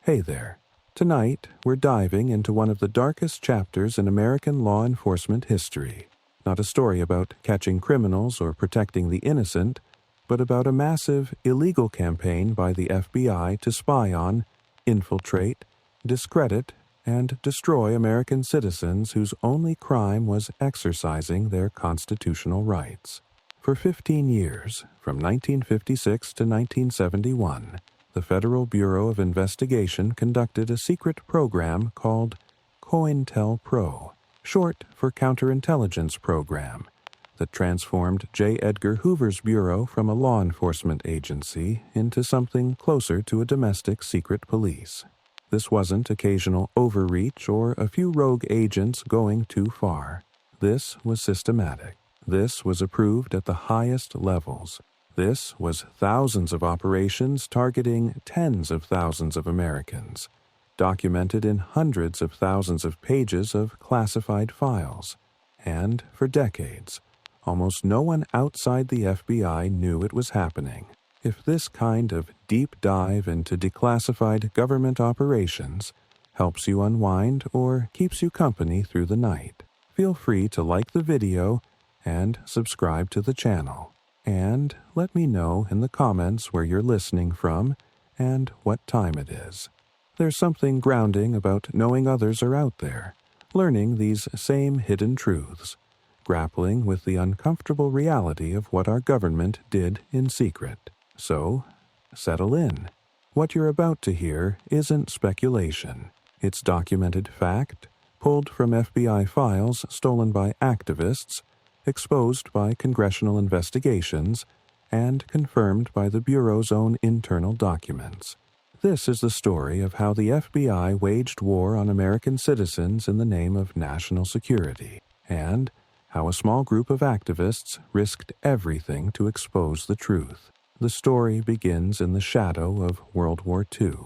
Hey there. Tonight, we're diving into one of the darkest chapters in American law enforcement history. Not a story about catching criminals or protecting the innocent, but about a massive, illegal campaign by the FBI to spy on, infiltrate, discredit, and destroy American citizens whose only crime was exercising their constitutional rights. For 15 years, from 1956 to 1971, the Federal Bureau of Investigation conducted a secret program called COINTELPRO, short for Counterintelligence Program, that transformed J. Edgar Hoover's bureau from a law enforcement agency into something closer to a domestic secret police. This wasn't occasional overreach or a few rogue agents going too far. This was systematic. This was approved at the highest levels. This was thousands of operations targeting tens of thousands of Americans, documented in hundreds of thousands of pages of classified files. And for decades, almost no one outside the FBI knew it was happening. If this kind of deep dive into declassified government operations helps you unwind or keeps you company through the night, feel free to like the video and subscribe to the channel. And let me know in the comments where you're listening from and what time it is. There's something grounding about knowing others are out there, learning these same hidden truths, grappling with the uncomfortable reality of what our government did in secret. So, settle in. What you're about to hear isn't speculation. It's documented fact, pulled from FBI files stolen by activists, exposed by congressional investigations, and confirmed by the Bureau's own internal documents. This is the story of how the FBI waged war on American citizens in the name of national security, and how a small group of activists risked everything to expose the truth. The story begins in the shadow of World War II,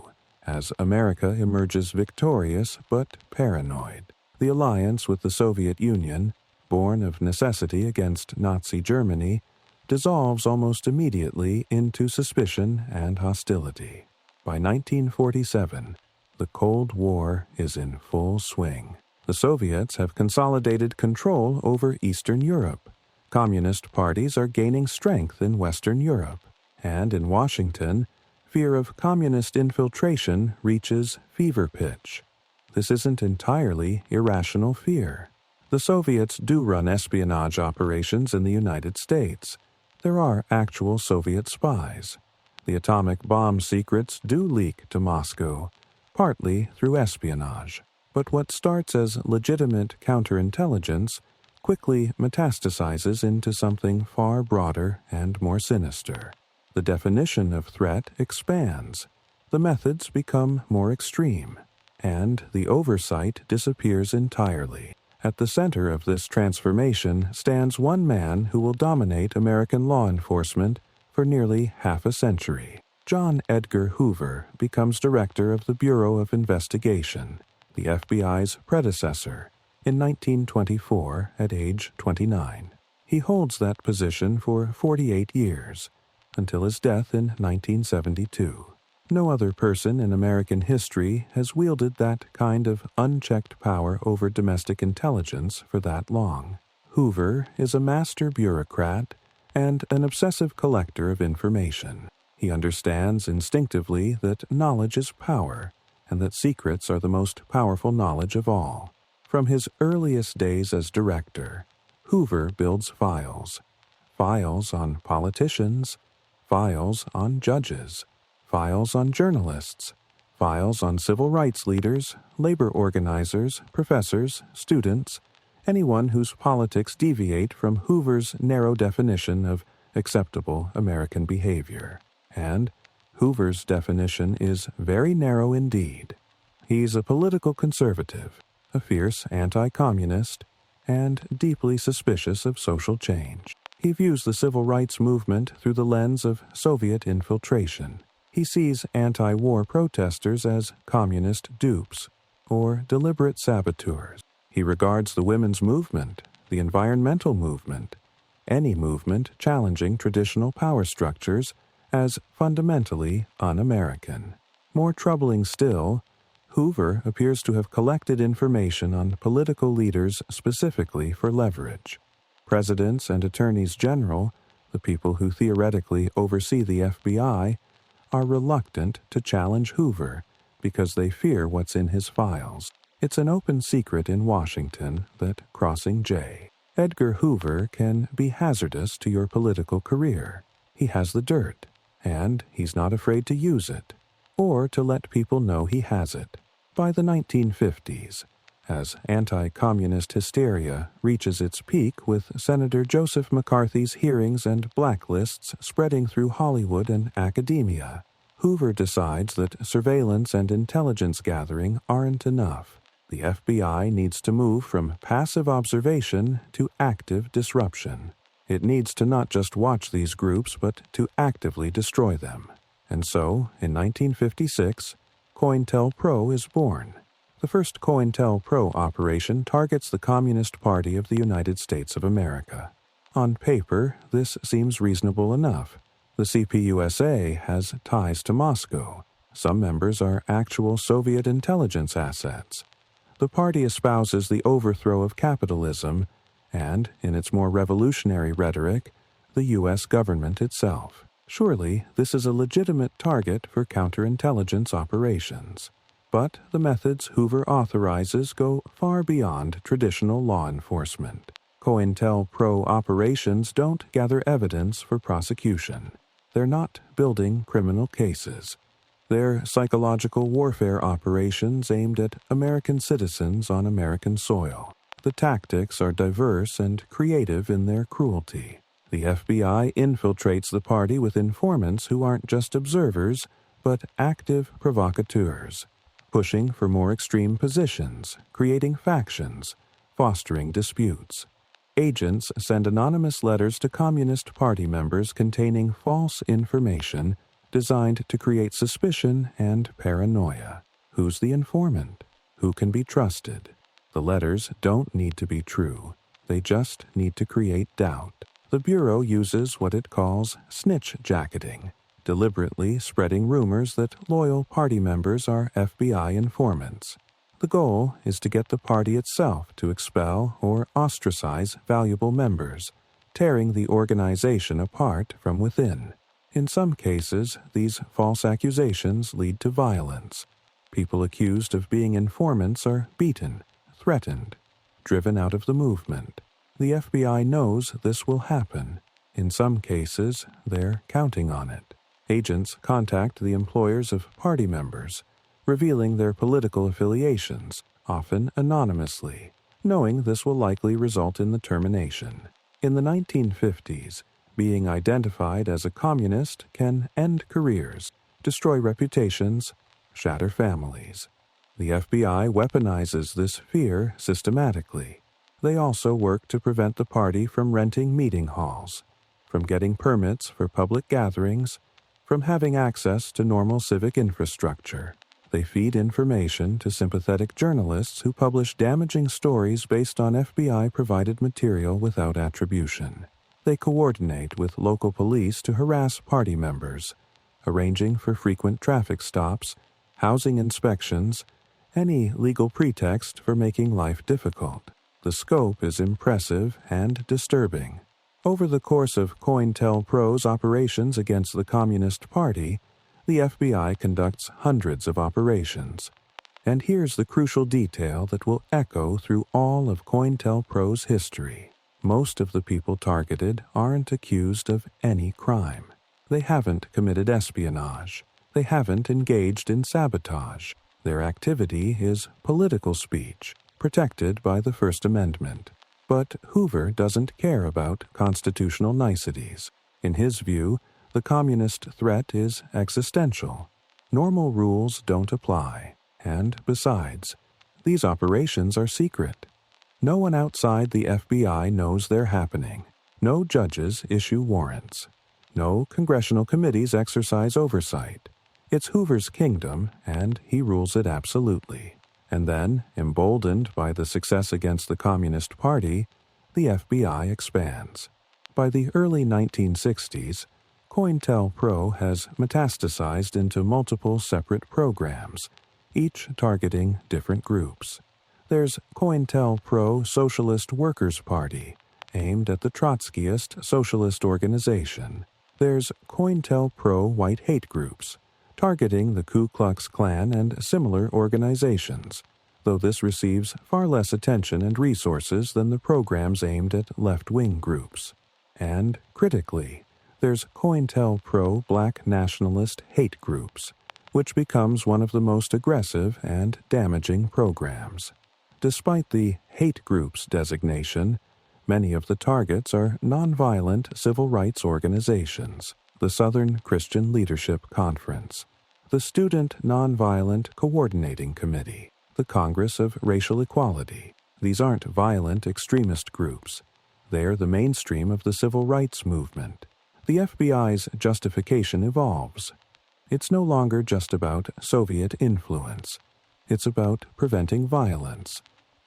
as America emerges victorious but paranoid. The alliance with the Soviet Union, born of necessity against Nazi Germany, dissolves almost immediately into suspicion and hostility. By 1947, the Cold War is in full swing. The Soviets have consolidated control over Eastern Europe. Communist parties are gaining strength in Western Europe. And in Washington, fear of communist infiltration reaches fever pitch. This isn't entirely irrational fear. The Soviets do run espionage operations in the United States. There are actual Soviet spies. The atomic bomb secrets do leak to Moscow, partly through espionage. But what starts as legitimate counterintelligence quickly metastasizes into something far broader and more sinister. The definition of threat expands, the methods become more extreme, and the oversight disappears entirely. At the center of this transformation stands one man who will dominate American law enforcement for nearly half a century. John Edgar Hoover becomes director of the Bureau of Investigation, the FBI's predecessor, in 1924 at age 29. He holds that position for 48 years, until his death in 1972. No other person in American history has wielded that kind of unchecked power over domestic intelligence for that long. Hoover is a master bureaucrat and an obsessive collector of information. He understands instinctively that knowledge is power, and that secrets are the most powerful knowledge of all. From his earliest days as director, Hoover builds files. Files on politicians, files on judges, files on journalists, files on civil rights leaders, labor organizers, professors, students, anyone whose politics deviate from Hoover's narrow definition of acceptable American behavior. And Hoover's definition is very narrow indeed. He's a political conservative, a fierce anti-communist, and deeply suspicious of social change. He views the civil rights movement through the lens of Soviet infiltration. He sees anti-war protesters as communist dupes or deliberate saboteurs. He regards the women's movement, the environmental movement, any movement challenging traditional power structures as fundamentally un-American. More troubling still, Hoover appears to have collected information on political leaders specifically for leverage. Presidents and attorneys general, the people who theoretically oversee the FBI, are reluctant to challenge Hoover because they fear what's in his files. It's an open secret in Washington that crossing J. Edgar Hoover can be hazardous to your political career. He has the dirt, and he's not afraid to use it, or to let people know he has it. By the 1950s, as anti-communist hysteria reaches its peak with Senator Joseph McCarthy's hearings and blacklists spreading through Hollywood and academia, Hoover decides that surveillance and intelligence gathering aren't enough. The FBI needs to move from passive observation to active disruption. It needs to not just watch these groups, but to actively destroy them. And so, in 1956, COINTELPRO is born. The first COINTELPRO operation targets the Communist Party of the United States of America. On paper, this seems reasonable enough. The CPUSA has ties to Moscow. Some members are actual Soviet intelligence assets. The party espouses the overthrow of capitalism and, in its more revolutionary rhetoric, the U.S. government itself. Surely, this is a legitimate target for counterintelligence operations. But the methods Hoover authorizes go far beyond traditional law enforcement. COINTELPRO operations don't gather evidence for prosecution. They're not building criminal cases. They're psychological warfare operations aimed at American citizens on American soil. The tactics are diverse and creative in their cruelty. The FBI infiltrates the party with informants who aren't just observers, but active provocateurs, pushing for more extreme positions, creating factions, fostering disputes. Agents send anonymous letters to Communist Party members containing false information designed to create suspicion and paranoia. Who's the informant? Who can be trusted? The letters don't need to be true. They just need to create doubt. The Bureau uses what it calls snitch jacketing, deliberately spreading rumors that loyal party members are FBI informants. The goal is to get the party itself to expel or ostracize valuable members, tearing the organization apart from within. In some cases, these false accusations lead to violence. People accused of being informants are beaten, threatened, driven out of the movement. The FBI knows this will happen. In some cases, they're counting on it. Agents contact the employers of party members, revealing their political affiliations, often anonymously, knowing this will likely result in the termination. In the 1950s, being identified as a communist can end careers, destroy reputations, shatter families. The FBI weaponizes this fear systematically. They also work to prevent the party from renting meeting halls, from getting permits for public gatherings, from having access to normal civic infrastructure. They feed information to sympathetic journalists who publish damaging stories based on FBI-provided material without attribution. They coordinate with local police to harass party members, arranging for frequent traffic stops, housing inspections, any legal pretext for making life difficult. The scope is impressive and disturbing. Over the course of COINTELPRO's operations against the Communist Party, the FBI conducts hundreds of operations. And here's the crucial detail that will echo through all of COINTELPRO's history. Most of the people targeted aren't accused of any crime. They haven't committed espionage. They haven't engaged in sabotage. Their activity is political speech, protected by the First Amendment. But Hoover doesn't care about constitutional niceties. In his view, the communist threat is existential. Normal rules don't apply. And besides, these operations are secret. No one outside the FBI knows they're happening. No judges issue warrants. No congressional committees exercise oversight. It's Hoover's kingdom, and he rules it absolutely. And then, emboldened by the success against the Communist Party, the FBI expands. By the early 1960s, COINTELPRO has metastasized into multiple separate programs, each targeting different groups. There's COINTELPRO Socialist Workers' Party, aimed at the Trotskyist socialist organization. There's COINTELPRO White Hate Groups, targeting the Ku Klux Klan and similar organizations, though this receives far less attention and resources than the programs aimed at left-wing groups. And, critically, there's COINTELPRO Black Nationalist Hate Groups, which becomes one of the most aggressive and damaging programs. Despite the hate groups designation, many of the targets are nonviolent civil rights organizations, the Southern Christian Leadership Conference, the Student Nonviolent Coordinating Committee, the Congress of Racial Equality. These aren't violent extremist groups. They're the mainstream of the civil rights movement. The FBI's justification evolves. It's no longer just about Soviet influence. It's about preventing violence,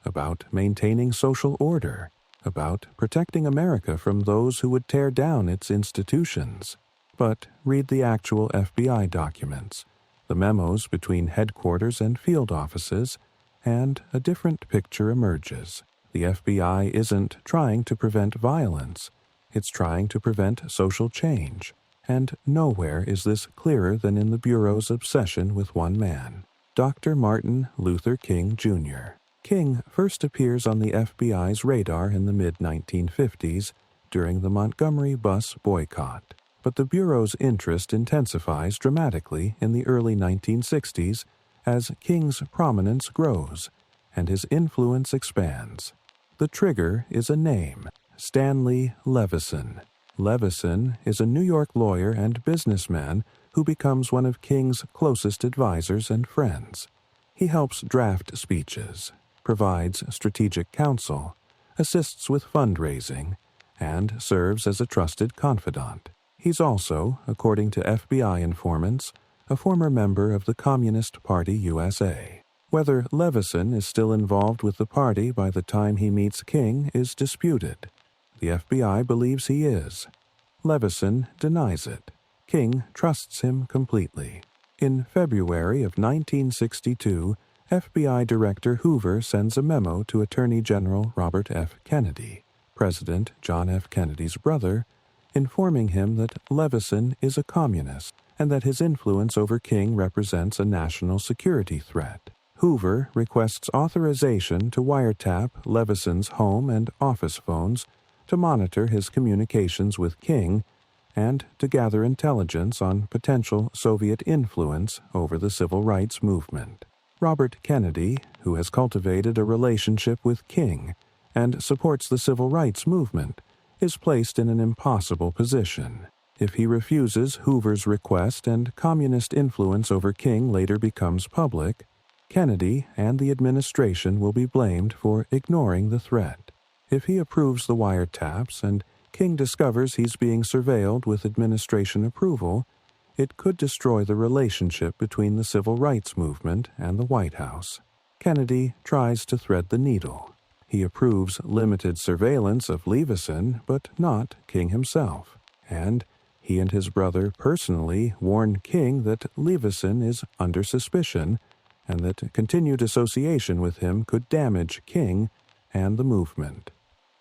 about maintaining social order, about protecting America from those who would tear down its institutions. But read the actual FBI documents, the memos between headquarters and field offices, and a different picture emerges. The FBI isn't trying to prevent violence. It's trying to prevent social change. And nowhere is this clearer than in the Bureau's obsession with one man, Dr. Martin Luther King, Jr. King first appears on the FBI's radar in the mid-1950s during the Montgomery bus boycott, but the Bureau's interest intensifies dramatically in the early 1960s as King's prominence grows and his influence expands. The trigger is a name, Stanley Levison. Levison is a New York lawyer and businessman who becomes one of King's closest advisors and friends. He helps draft speeches, provides strategic counsel, assists with fundraising, and serves as a trusted confidant. He's also, according to FBI informants, a former member of the Communist Party USA. Whether Levison is still involved with the party by the time he meets King is disputed. The FBI believes he is. Levison denies it. King trusts him completely. In February of 1962, FBI Director Hoover sends a memo to Attorney General Robert F. Kennedy, President John F. Kennedy's brother, informing him that Levison is a communist and that his influence over King represents a national security threat. Hoover requests authorization to wiretap Levison's home and office phones to monitor his communications with King and to gather intelligence on potential Soviet influence over the civil rights movement. Robert Kennedy, who has cultivated a relationship with King and supports the civil rights movement, is placed in an impossible position. If he refuses Hoover's request and communist influence over King later becomes public, Kennedy and the administration will be blamed for ignoring the threat. If he approves the wiretaps and King discovers he's being surveilled with administration approval, it could destroy the relationship between the civil rights movement and the White House. Kennedy tries to thread the needle. He approves limited surveillance of Levison, but not King himself. And he and his brother personally warn King that Levison is under suspicion and that continued association with him could damage King and the movement.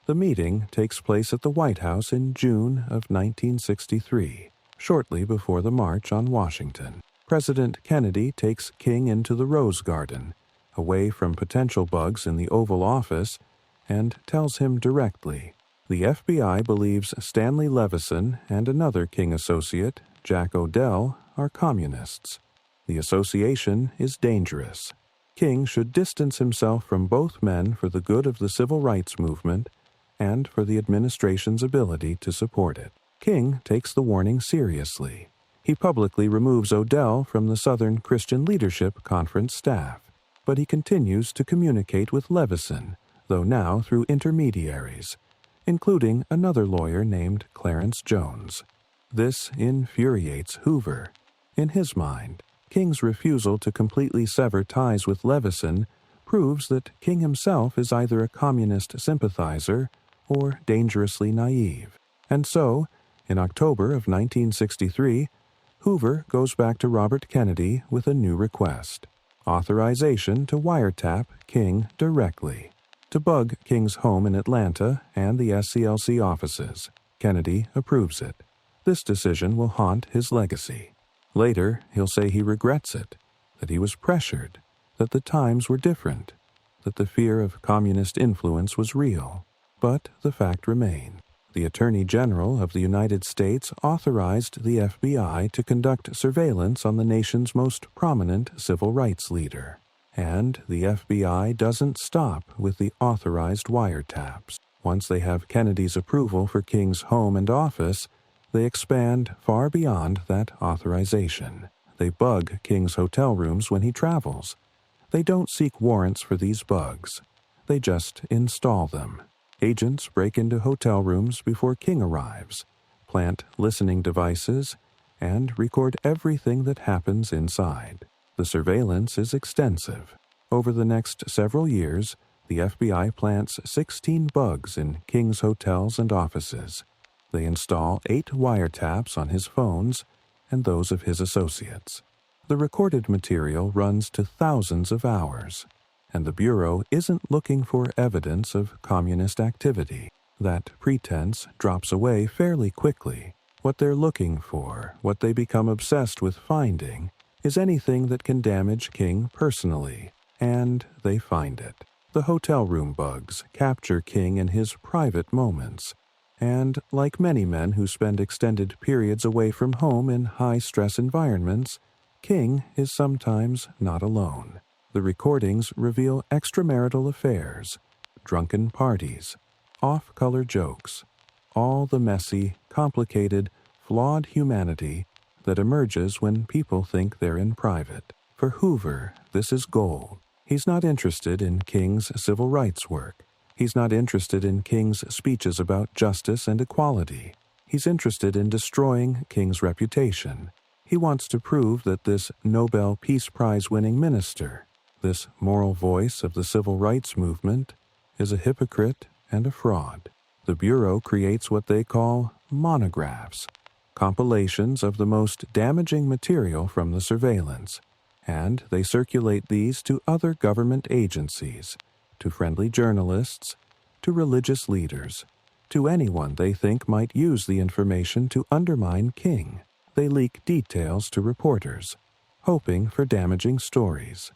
The meeting takes place at the White House in June of 1963, shortly before the March on Washington. President Kennedy takes King into the Rose Garden, away from potential bugs in the Oval Office, and tells him directly, the FBI believes Stanley Levison and another King associate, Jack Odell, are communists. The association is dangerous. King should distance himself from both men for the good of the civil rights movement and for the administration's ability to support it. King takes the warning seriously. He publicly removes Odell from the Southern Christian Leadership Conference staff, but he continues to communicate with Levison, though now through intermediaries, including another lawyer named Clarence Jones. This infuriates Hoover. In his mind, King's refusal to completely sever ties with Levison proves that King himself is either a communist sympathizer or dangerously naive. And so, In October of 1963, Hoover goes back to Robert Kennedy with a new request: authorization to wiretap King directly, to bug King's home in Atlanta and the SCLC offices. Kennedy approves it. This decision will haunt his legacy. Later, he'll say he regrets it, that he was pressured, that the times were different, that the fear of communist influence was real. But the fact remained. The Attorney General of the United States authorized the FBI to conduct surveillance on the nation's most prominent civil rights leader. And the FBI doesn't stop with the authorized wiretaps. Once they have Kennedy's approval for King's home and office, they expand far beyond that authorization. They bug King's hotel rooms when he travels. They don't seek warrants for these bugs. They just install them. Agents break into hotel rooms before King arrives, plant listening devices, and record everything that happens inside. The surveillance is extensive. Over the next several years, the FBI plants 16 bugs in King's hotels and offices. They install 8 wiretaps on his phones and those of his associates. The recorded material runs to thousands of hours, and the Bureau isn't looking for evidence of communist activity. That pretense drops away fairly quickly. What they're looking for, what they become obsessed with finding, is anything that can damage King personally, and they find it. The hotel room bugs capture King in his private moments, and like many men who spend extended periods away from home in high-stress environments, King is sometimes not alone. The recordings reveal extramarital affairs, drunken parties, off-color jokes, all the messy, complicated, flawed humanity that emerges when people think they're in private. For Hoover, this is gold. He's not interested in King's civil rights work. He's not interested in King's speeches about justice and equality. He's interested in destroying King's reputation. He wants to prove that this Nobel Peace Prize-winning minister, this moral voice of the civil rights movement, is a hypocrite and a fraud. The Bureau creates what they call monographs, compilations of the most damaging material from the surveillance, and they circulate these to other government agencies, to friendly journalists, to religious leaders, to anyone they think might use the information to undermine King. They leak details to reporters, hoping for damaging stories.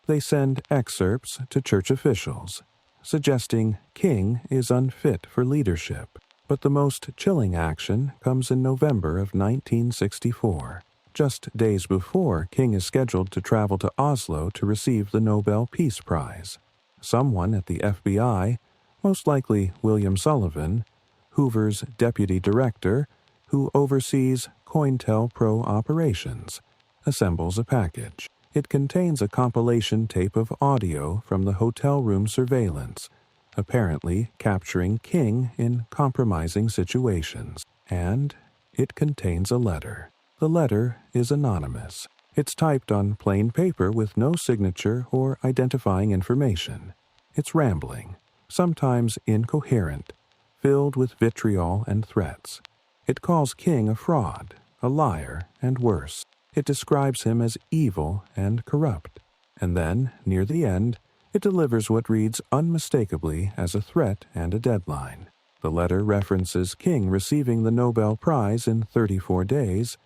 They send excerpts to church officials, suggesting King is unfit for leadership. But the most chilling action comes in November of 1964, just days before King is scheduled to travel to Oslo to receive the Nobel Peace Prize. Someone at the FBI, most likely William Sullivan, Hoover's deputy director, who oversees COINTELPRO operations, assembles a package. It contains a compilation tape of audio from the hotel room surveillance, apparently capturing King in compromising situations. And it contains a letter. The letter is anonymous. It's typed on plain paper with no signature or identifying information. It's rambling, sometimes incoherent, filled with vitriol and threats. It calls King a fraud, a liar, and worse. It describes him as evil and corrupt. And then, near the end, it delivers what reads unmistakably as a threat and a deadline. The letter references King receiving the Nobel Prize in 34 days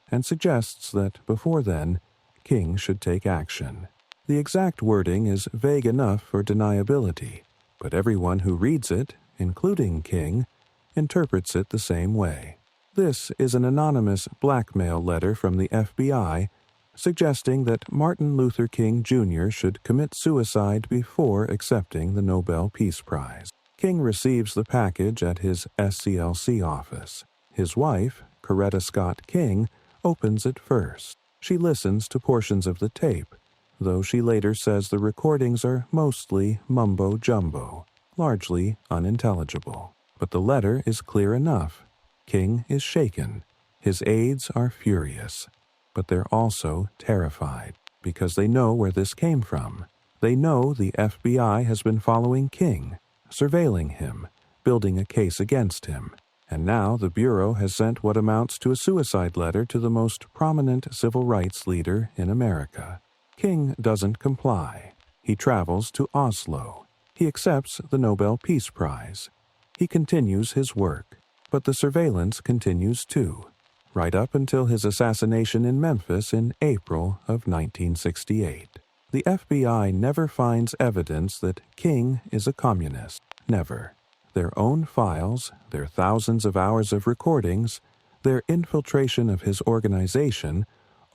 and suggests that before then, King should take action. The exact wording is vague enough for deniability, but everyone who reads it, including King, interprets it the same way. This is an anonymous blackmail letter from the FBI suggesting that Martin Luther King Jr. should commit suicide before accepting the Nobel Peace Prize. King receives the package at his SCLC office. His wife, Coretta Scott King, opens it first. She listens to portions of the tape, though she later says the recordings are mostly mumbo-jumbo, largely unintelligible. But the letter is clear enough. King is shaken. His aides are furious. But they're also terrified, because they know where this came from. They know the FBI has been following King, surveilling him, building a case against him. And now the Bureau has sent what amounts to a suicide letter to the most prominent civil rights leader in America. King doesn't comply. He travels to Oslo. He accepts the Nobel Peace Prize. He continues his work, but the surveillance continues too, right up until his assassination in Memphis in April of 1968. The FBI never finds evidence that King is a communist. Never. Their own files, their thousands of hours of recordings, their infiltration of his organization,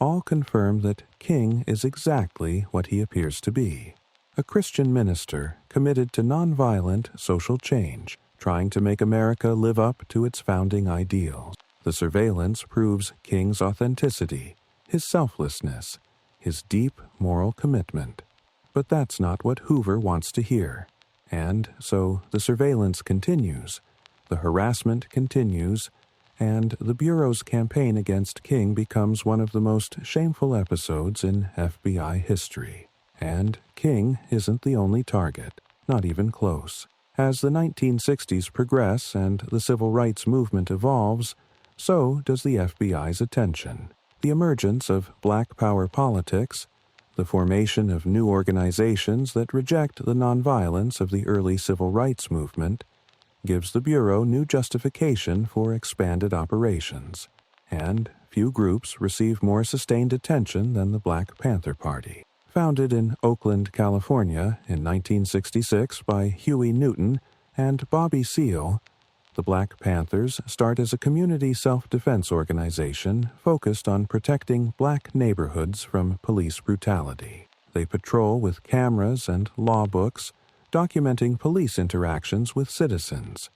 all confirm that King is exactly what he appears to be. A Christian minister committed to nonviolent social change, trying to make America live up to its founding ideals. The surveillance proves King's authenticity, his selflessness, his deep moral commitment. But that's not what Hoover wants to hear. And so the surveillance continues, the harassment continues, and the Bureau's campaign against King becomes one of the most shameful episodes in FBI history. And King isn't the only target, not even close. As the 1960s progress and the civil rights movement evolves, so does the FBI's attention. The emergence of Black Power politics, the formation of new organizations that reject the nonviolence of the early civil rights movement, gives the Bureau new justification for expanded operations. And few groups receive more sustained attention than the Black Panther Party. Founded in Oakland, California in 1966 by Huey Newton and Bobby Seale, the Black Panthers start as a community self-defense organization focused on protecting black neighborhoods from police brutality. They patrol with cameras and law books, documenting police interactions with citizens.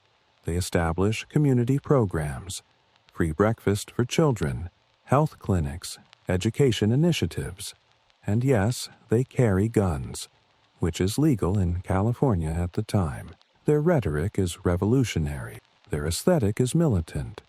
They establish community programs, free breakfast for children, health clinics, education initiatives. And yes, they carry guns, which is legal in California at the time. Their rhetoric is revolutionary. Their aesthetic is militant,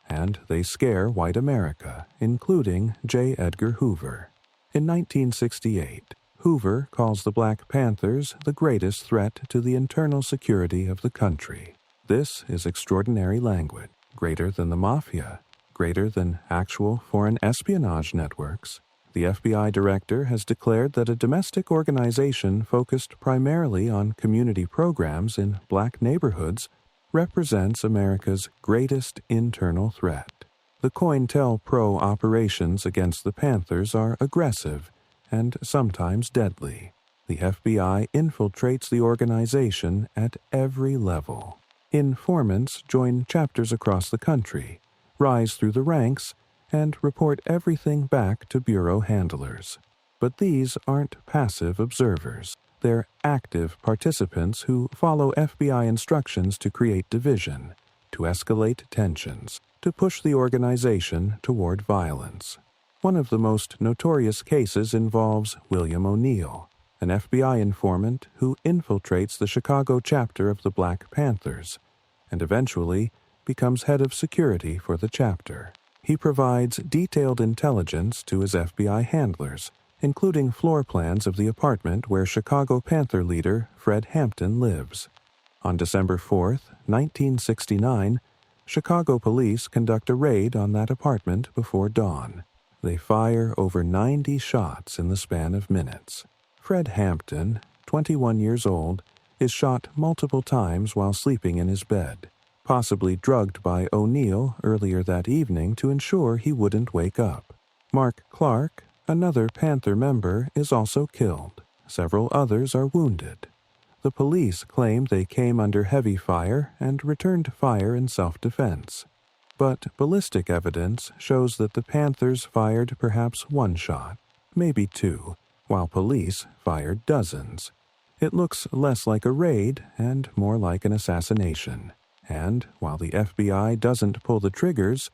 and they scare white America, including J. Edgar Hoover. In 1968, Hoover calls the Black Panthers the greatest threat to the internal security of the country. This is extraordinary language, greater than the mafia, greater than actual foreign espionage networks. The FBI director has declared that a domestic organization focused primarily on community programs in black neighborhoods represents America's greatest internal threat. The COINTELPRO operations against the Panthers are aggressive and sometimes deadly. The FBI infiltrates the organization at every level. Informants join chapters across the country, rise through the ranks, and report everything back to Bureau handlers. But these aren't passive observers. They're active participants who follow FBI instructions to create division, to escalate tensions, to push the organization toward violence. One of the most notorious cases involves William O'Neill, an FBI informant who infiltrates the Chicago chapter of the Black Panthers, and eventually becomes head of security for the chapter. He provides detailed intelligence to his FBI handlers, including floor plans of the apartment where Chicago Panther leader Fred Hampton lives. On December 4, 1969, Chicago police conduct a raid on that apartment before dawn. They fire over 90 shots in the span of minutes. Fred Hampton, 21 years old, is shot multiple times while sleeping in his bed, possibly drugged by O'Neill earlier that evening to ensure he wouldn't wake up. Mark Clark, another Panther member, is also killed. Several others are wounded. The police claim they came under heavy fire and returned fire in self-defense. But ballistic evidence shows that the Panthers fired perhaps one shot, maybe two, while police fired dozens. It looks less like a raid and more like an assassination. And while the FBI doesn't pull the triggers,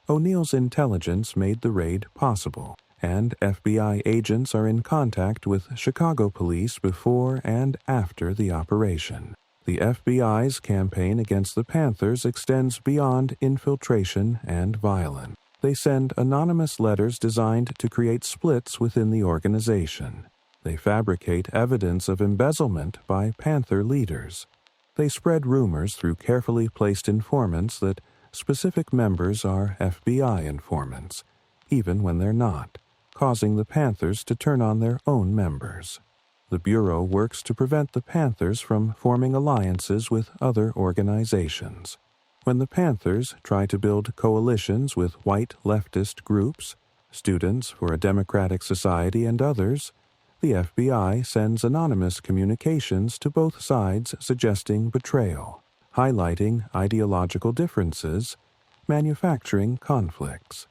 O'Neill's intelligence made the raid possible, and FBI agents are in contact with Chicago police before and after the operation. The FBI's campaign against the Panthers extends beyond infiltration and violence. They send anonymous letters designed to create splits within the organization. They fabricate evidence of embezzlement by Panther leaders. They spread rumors through carefully placed informants that specific members are FBI informants, even when they're not, causing the Panthers to turn on their own members. The Bureau works to prevent the Panthers from forming alliances with other organizations. When the Panthers try to build coalitions with white leftist groups, Students for a Democratic Society and others, the FBI sends anonymous communications to both sides suggesting betrayal, highlighting ideological differences, manufacturing conflicts.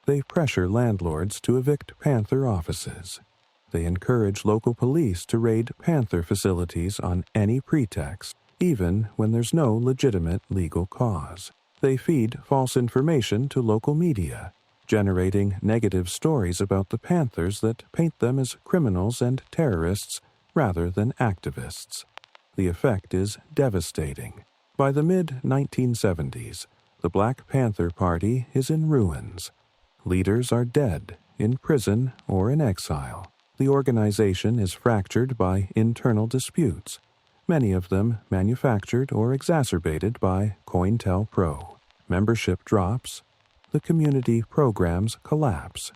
They pressure landlords to evict Panther offices. They encourage local police to raid Panther facilities on any pretext, even when there's no legitimate legal cause. They feed false information to local media, generating negative stories about the Panthers that paint them as criminals and terrorists rather than activists. The effect is devastating. By the mid-1970s, the Black Panther Party is in ruins. Leaders are dead, in prison, or in exile. The organization is fractured by internal disputes, many of them manufactured or exacerbated by COINTELPRO. Membership drops, the community programs collapse.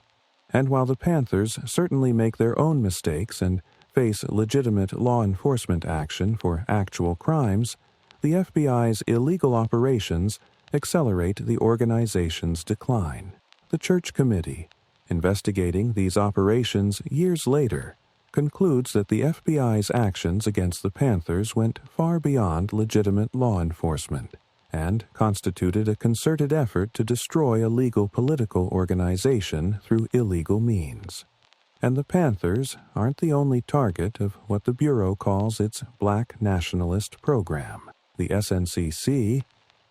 And while the Panthers certainly make their own mistakes and face legitimate law enforcement action for actual crimes, the FBI's illegal operations accelerate the organization's decline. The Church Committee, investigating these operations years later, concludes that the FBI's actions against the Panthers went far beyond legitimate law enforcement and constituted a concerted effort to destroy a legal political organization through illegal means. And the Panthers aren't the only target of what the Bureau calls its Black Nationalist Program. The SNCC,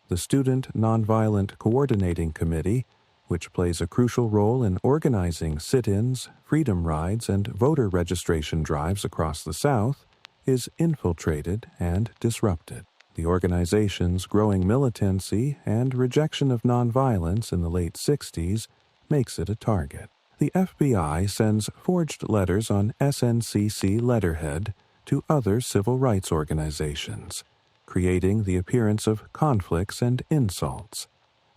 the Student Nonviolent Coordinating Committee, which plays a crucial role in organizing sit-ins, freedom rides, and voter registration drives across the South, is infiltrated and disrupted. The organization's growing militancy and rejection of nonviolence in the late 60s makes it a target. The FBI sends forged letters on SNCC letterhead to other civil rights organizations, creating the appearance of conflicts and insults.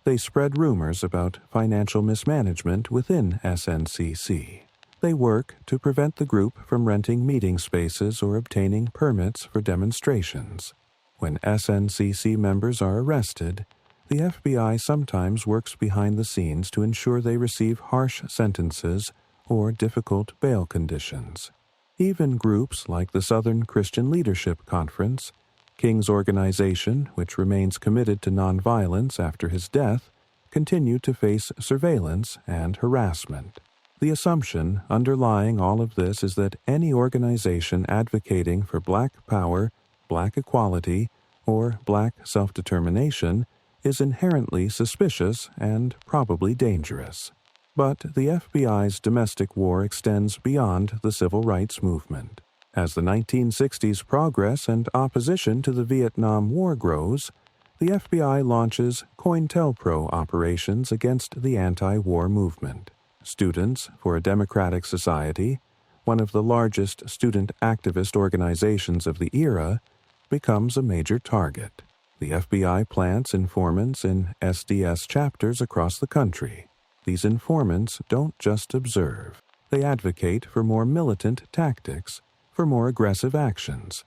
They spread rumors about financial mismanagement within SNCC. They work to prevent the group from renting meeting spaces or obtaining permits for demonstrations. When SNCC members are arrested, the FBI sometimes works behind the scenes to ensure they receive harsh sentences or difficult bail conditions. Even groups like the Southern Christian Leadership Conference, King's organization, which remains committed to nonviolence after his death, continue to face surveillance and harassment. The assumption underlying all of this is that any organization advocating for Black power, Black equality, or Black self-determination is inherently suspicious and probably dangerous. But the FBI's domestic war extends beyond the civil rights movement. As the 1960s progress and opposition to the Vietnam War grows, the FBI launches COINTELPRO operations against the anti-war movement. Students for a Democratic Society, one of the largest student activist organizations of the era, becomes a major target. The FBI plants informants in SDS chapters across the country. These informants don't just observe. They advocate for more militant tactics, for more aggressive actions,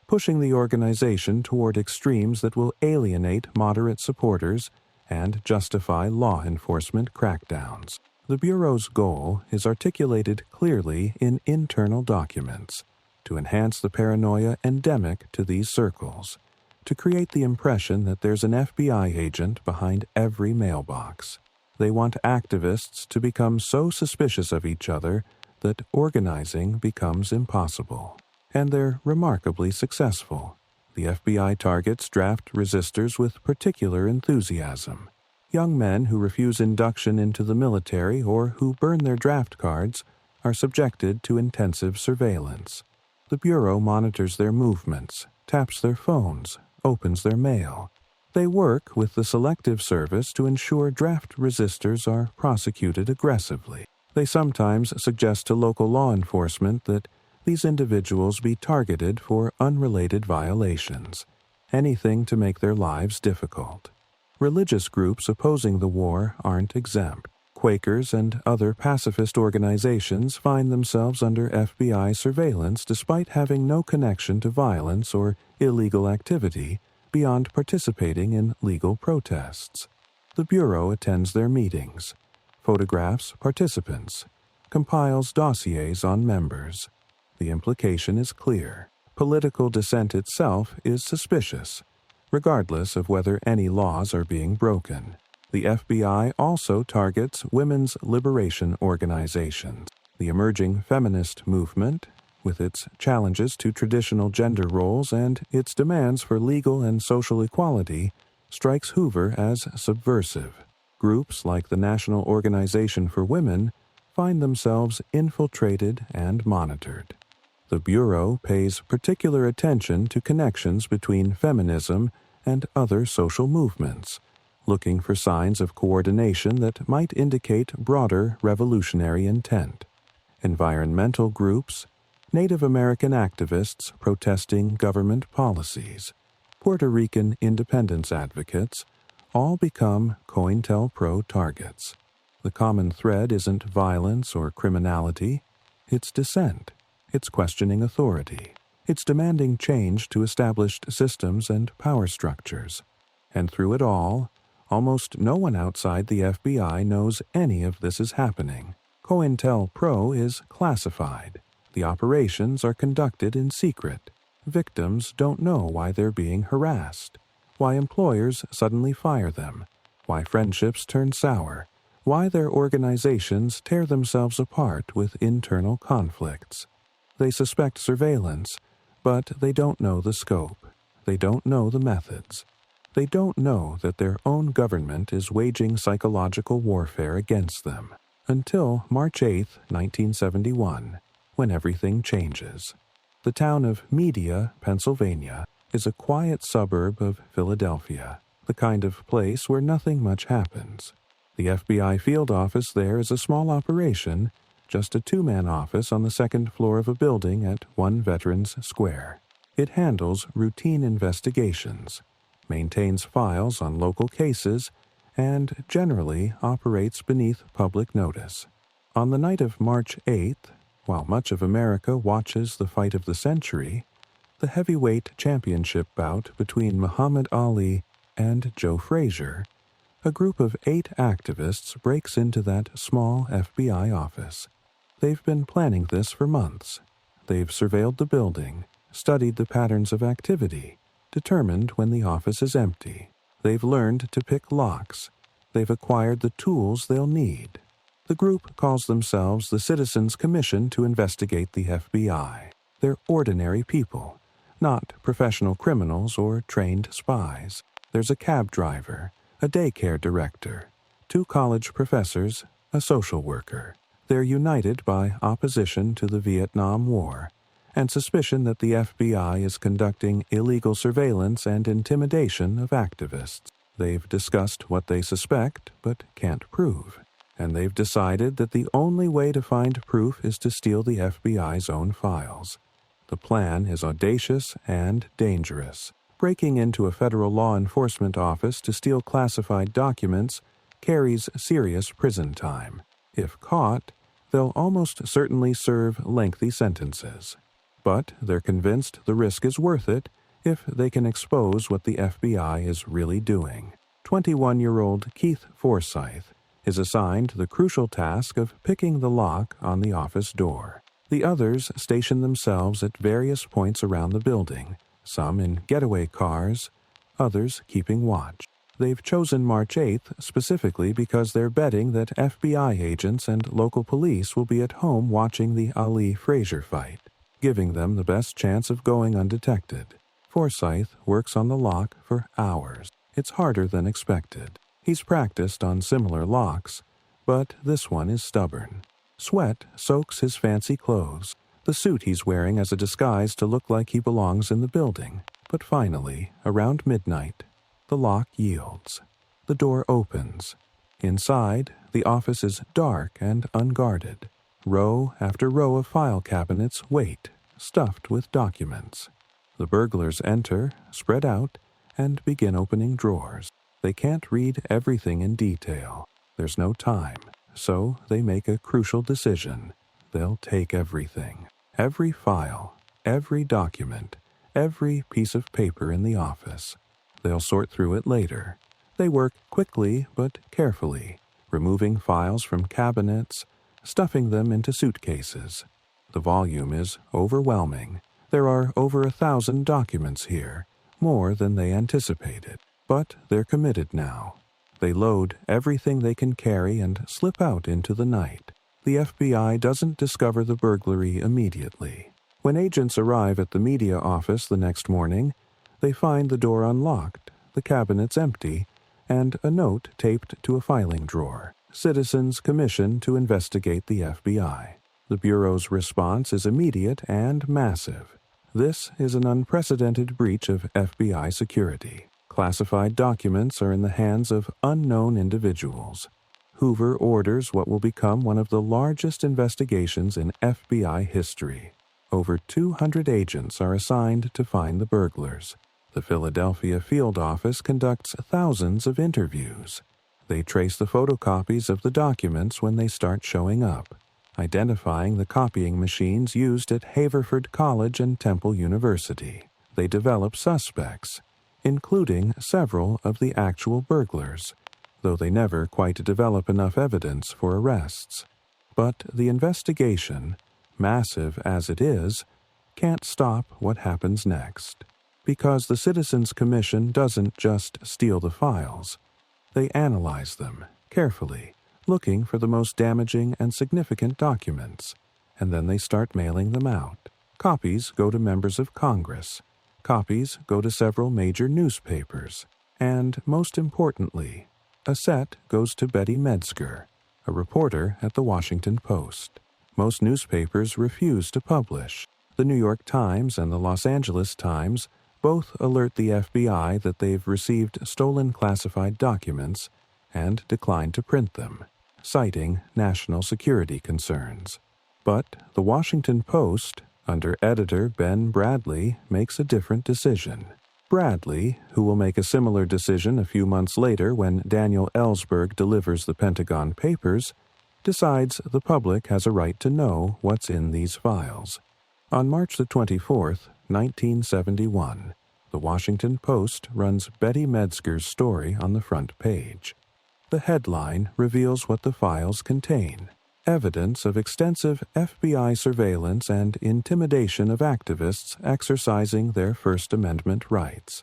pushing the organization toward extremes that will alienate moderate supporters and justify law enforcement crackdowns. The Bureau's goal is articulated clearly in internal documents: to enhance the paranoia endemic to these circles, to create the impression that there's an FBI agent behind every mailbox. They want activists to become so suspicious of each other that organizing becomes impossible. And they're remarkably successful. The FBI targets draft resistors with particular enthusiasm. Young men who refuse induction into the military or who burn their draft cards are subjected to intensive surveillance. The Bureau monitors their movements, taps their phones, opens their mail. They work with the Selective Service to ensure draft resistors are prosecuted aggressively. They sometimes suggest to local law enforcement that these individuals be targeted for unrelated violations, anything to make their lives difficult. Religious groups opposing the war aren't exempt. Quakers and other pacifist organizations find themselves under FBI surveillance despite having no connection to violence or illegal activity beyond participating in legal protests. The Bureau attends their meetings, photographs participants, compiles dossiers on members. The implication is clear. Political dissent itself is suspicious, regardless of whether any laws are being broken. The FBI also targets women's liberation organizations. The emerging feminist movement, with its challenges to traditional gender roles and its demands for legal and social equality, strikes Hoover as subversive. Groups like the National Organization for Women find themselves infiltrated and monitored. The Bureau pays particular attention to connections between feminism and other social movements, looking for signs of coordination that might indicate broader revolutionary intent. Environmental groups, Native American activists protesting government policies, Puerto Rican independence advocates, all become COINTELPRO targets. The common thread isn't violence or criminality, it's dissent, it's questioning authority, it's demanding change to established systems and power structures. And through it all, almost no one outside the FBI knows any of this is happening. COINTELPRO is classified. The operations are conducted in secret. Victims don't know why they're being harassed, why employers suddenly fire them, why friendships turn sour, why their organizations tear themselves apart with internal conflicts. They suspect surveillance, but they don't know the scope. They don't know the methods. They don't know that their own government is waging psychological warfare against them. Until March 8, 1971, when everything changes. The town of Media, Pennsylvania, is a quiet suburb of Philadelphia, the kind of place where nothing much happens. The FBI field office there is a small operation, just a two-man office on the second floor of a building at One Veterans Square. It handles routine investigations, maintains files on local cases, and generally operates beneath public notice. On the night of March 8th, while much of America watches the fight of the century, the heavyweight championship bout between Muhammad Ali and Joe Frazier, a group of 8 activists breaks into that small FBI office. They've been planning this for months. They've surveilled the building, studied the patterns of activity, determined when the office is empty. They've learned to pick locks. They've acquired the tools they'll need. The group calls themselves the Citizens Commission to Investigate the FBI. They're ordinary people, not professional criminals or trained spies. There's a cab driver, a daycare director, 2 college professors, a social worker. They're united by opposition to the Vietnam War and suspicion that the FBI is conducting illegal surveillance and intimidation of activists. They've discussed what they suspect but can't prove, and they've decided that the only way to find proof is to steal the FBI's own files. The plan is audacious and dangerous. Breaking into a federal law enforcement office to steal classified documents carries serious prison time. If caught, they'll almost certainly serve lengthy sentences. But they're convinced the risk is worth it if they can expose what the FBI is really doing. 21-year-old Keith Forsyth is assigned the crucial task of picking the lock on the office door. The others station themselves at various points around the building, some in getaway cars, others keeping watch. They've chosen March 8th specifically because they're betting that FBI agents and local police will be at home watching the Ali-Frazier fight, giving them the best chance of going undetected. Forsyth works on the lock for hours. It's harder than expected. He's practiced on similar locks, but this one is stubborn. Sweat soaks his fancy clothes, the suit he's wearing as a disguise to look like he belongs in the building. But finally, around midnight, the lock yields. The door opens. Inside, the office is dark and unguarded. Row after row of file cabinets wait, stuffed with documents. The burglars enter, spread out, and begin opening drawers. They can't read everything in detail. There's no time. So they make a crucial decision. They'll take everything. Every file, every document, every piece of paper in the office. They'll sort through it later. They work quickly but carefully, removing files from cabinets, stuffing them into suitcases. The volume is overwhelming. There are over 1,000 documents here, more than they anticipated. But they're committed now. They load everything they can carry and slip out into the night. The FBI doesn't discover the burglary immediately. When agents arrive at the media office the next morning, they find the door unlocked, the cabinets empty, and a note taped to a filing drawer. Citizens commissioned to investigate the FBI. The Bureau's response is immediate and massive. This is an unprecedented breach of FBI security. Classified documents are in the hands of unknown individuals. Hoover orders what will become one of the largest investigations in FBI history. Over 200 agents are assigned to find the burglars. The Philadelphia field office conducts thousands of interviews. They trace the photocopies of the documents when they start showing up, identifying the copying machines used at Haverford College and Temple University. They develop suspects, including several of the actual burglars, though they never quite develop enough evidence for arrests. But the investigation, massive as it is, can't stop what happens next. Because the Citizens Commission doesn't just steal the files. They analyze them carefully, looking for the most damaging and significant documents, and then they start mailing them out. Copies go to members of Congress. Copies go to several major newspapers. And, most importantly, a set goes to Betty Metzger, a reporter at the Washington Post. Most newspapers refuse to publish. The New York Times and the Los Angeles Times both alert the FBI that they've received stolen classified documents and decline to print them, citing national security concerns. But the Washington Post, under editor Ben Bradlee, makes a different decision. Bradlee, who will make a similar decision a few months later when Daniel Ellsberg delivers the Pentagon Papers, decides the public has a right to know what's in these files. On March the 24th, 1971, the Washington Post runs Betty Metzger's story on the front page. The headline reveals what the files contain: evidence of extensive FBI surveillance and intimidation of activists exercising their First Amendment rights.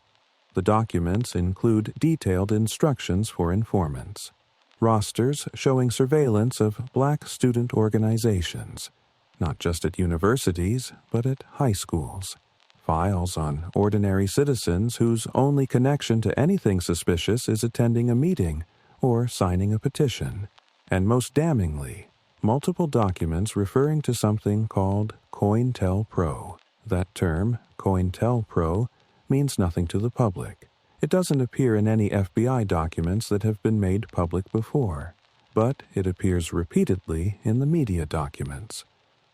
The documents include detailed instructions for informants, rosters showing surveillance of Black student organizations, not just at universities, but at high schools. Files on ordinary citizens whose only connection to anything suspicious is attending a meeting or signing a petition. And most damningly, multiple documents referring to something called COINTELPRO. That term, COINTELPRO, means nothing to the public. It doesn't appear in any FBI documents that have been made public before, but it appears repeatedly in the media documents,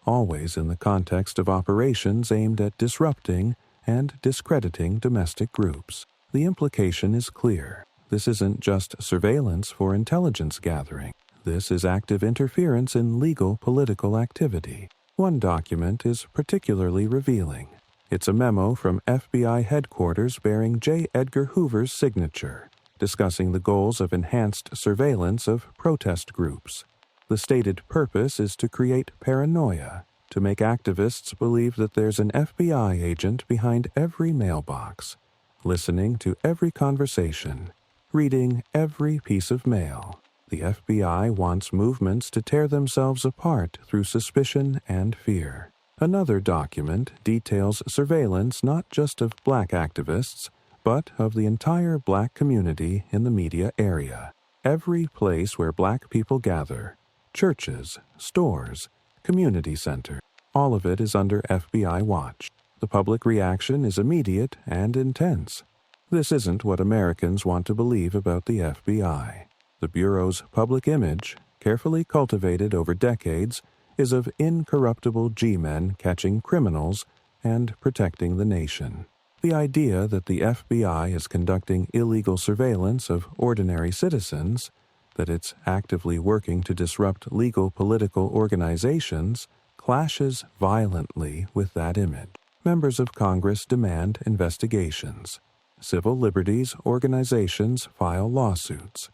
always in the context of operations aimed at disrupting and discrediting domestic groups. The implication is clear. This isn't just surveillance for intelligence gathering. This is active interference in legal political activity. One document is particularly revealing. It's a memo from FBI headquarters bearing J. Edgar Hoover's signature, discussing the goals of enhanced surveillance of protest groups. The stated purpose is to create paranoia, to make activists believe that there's an FBI agent behind every mailbox, listening to every conversation, reading every piece of mail. The FBI wants movements to tear themselves apart through suspicion and fear. Another document details surveillance not just of Black activists, but of the entire Black community in the media area. Every place where Black people gather, churches, stores, community center, all of it is under FBI watch. The public reaction is immediate and intense. This isn't what Americans want to believe about the FBI. The Bureau's public image, carefully cultivated over decades, is of incorruptible G-men catching criminals and protecting the nation. The idea that the FBI is conducting illegal surveillance of ordinary citizens, that it's actively working to disrupt legal political organizations, clashes violently with that image. Members of Congress demand investigations. Civil liberties organizations file lawsuits.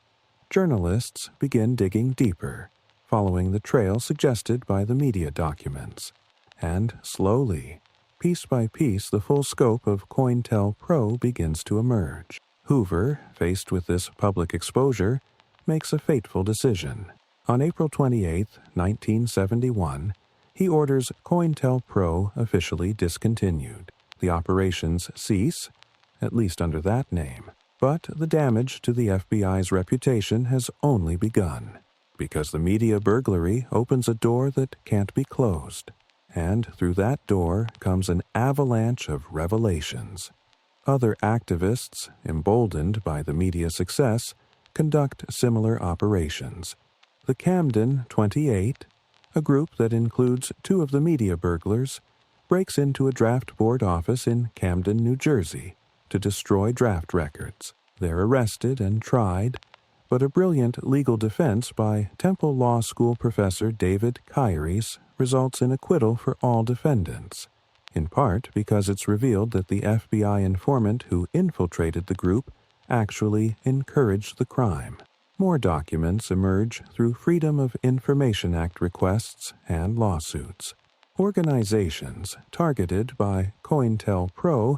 Journalists begin digging deeper, following the trail suggested by the media documents. And slowly, piece by piece, the full scope of COINTELPRO begins to emerge. Hoover, faced with this public exposure, makes a fateful decision. On April 28, 1971, he orders COINTELPRO officially discontinued. The operations cease, at least under that name. But the damage to the FBI's reputation has only begun, because the media burglary opens a door that can't be closed. And through that door comes an avalanche of revelations. Other activists, emboldened by the media success, conduct similar operations. The Camden 28, a group that includes two of the media burglars, breaks into a draft board office in Camden, New Jersey, to destroy draft records. They're arrested and tried, but a brilliant legal defense by Temple Law School professor David Kyries results in acquittal for all defendants, in part because it's revealed that the FBI informant who infiltrated the group actually encouraged the crime. More documents emerge through Freedom of Information Act requests and lawsuits. Organizations targeted by COINTELPRO,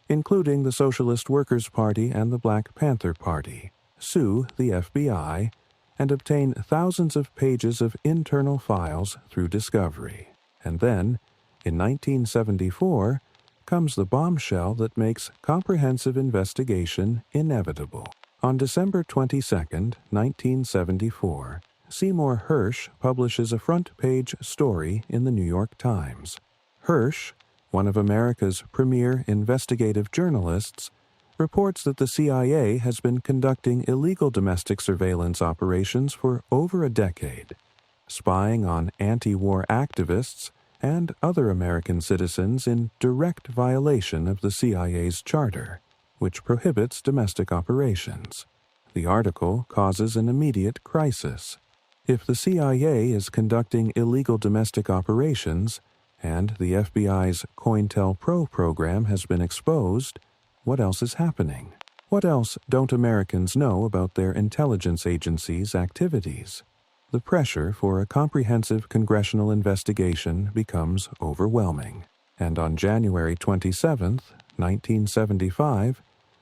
including the Socialist Workers' Party and the Black Panther Party, sue the FBI and obtain thousands of pages of internal files through discovery. And then, in 1974, comes the bombshell that makes comprehensive investigation inevitable. On December 22, 1974, Seymour Hersh publishes a front-page story in the New York Times. Hersh, one of America's premier investigative journalists, reports that the CIA has been conducting illegal domestic surveillance operations for over a decade, spying on anti-war activists and other American citizens in direct violation of the CIA's charter, which prohibits domestic operations. The article causes an immediate crisis. If the CIA is conducting illegal domestic operations, and the FBI's COINTELPRO program has been exposed, what else is happening? What else don't Americans know about their intelligence agencies' activities? The pressure for a comprehensive congressional investigation becomes overwhelming, and on January 27, 1975,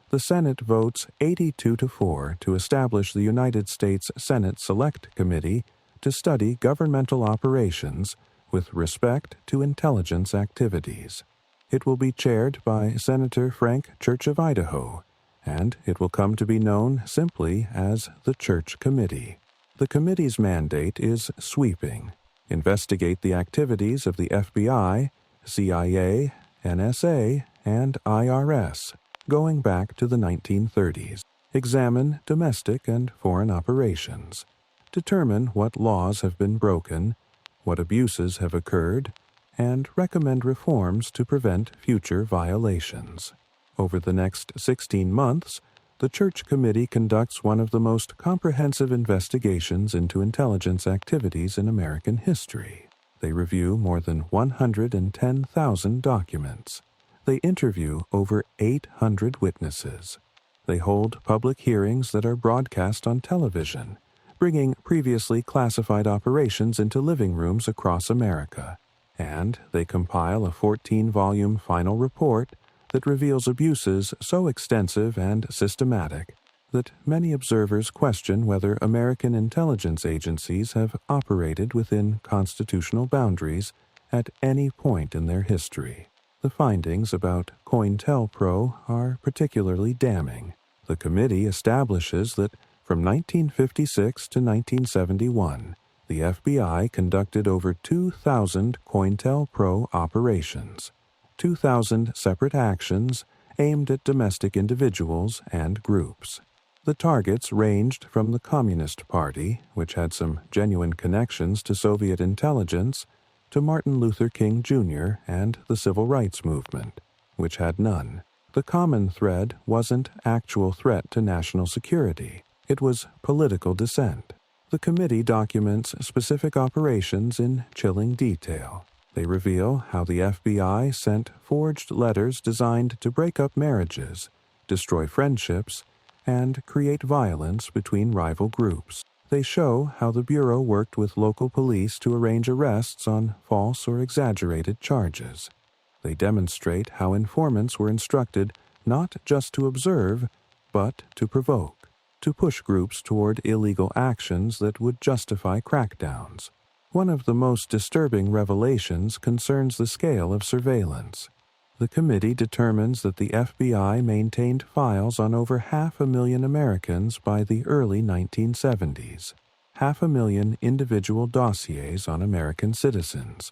the Senate votes 82-4 to establish the United States Senate Select Committee to study governmental operations with respect to intelligence activities. It will be chaired by Senator Frank Church of Idaho, and it will come to be known simply as the Church Committee. The committee's mandate is sweeping: investigate the activities of the FBI, CIA, NSA, and IRS, going back to the 1930s, examine domestic and foreign operations, determine what laws have been broken, what abuses have occurred, and recommend reforms to prevent future violations. Over the next 16 months, the Church Committee conducts one of the most comprehensive investigations into intelligence activities in American history. They review more than 110,000 documents. They interview over 800 witnesses. They hold public hearings that are broadcast on television, bringing previously classified operations into living rooms across America. And they compile a 14-volume final report that reveals abuses so extensive and systematic that many observers question whether American intelligence agencies have operated within constitutional boundaries at any point in their history. The findings about COINTELPRO are particularly damning. The committee establishes that from 1956 to 1971, the FBI conducted over 2,000 COINTELPRO operations, 2,000 separate actions aimed at domestic individuals and groups. The targets ranged from the Communist Party, which had some genuine connections to Soviet intelligence, to Martin Luther King Jr. and the Civil Rights Movement, which had none. The common thread wasn't actual threat to national security. It was political dissent. The committee documents specific operations in chilling detail. They reveal how the FBI sent forged letters designed to break up marriages, destroy friendships, and create violence between rival groups. They show how the Bureau worked with local police to arrange arrests on false or exaggerated charges. They demonstrate how informants were instructed not just to observe, but to provoke, to push groups toward illegal actions that would justify crackdowns. One of the most disturbing revelations concerns the scale of surveillance. The committee determines that the FBI maintained files on over 500,000 Americans by the early 1970s. 500,000 individual dossiers on American citizens,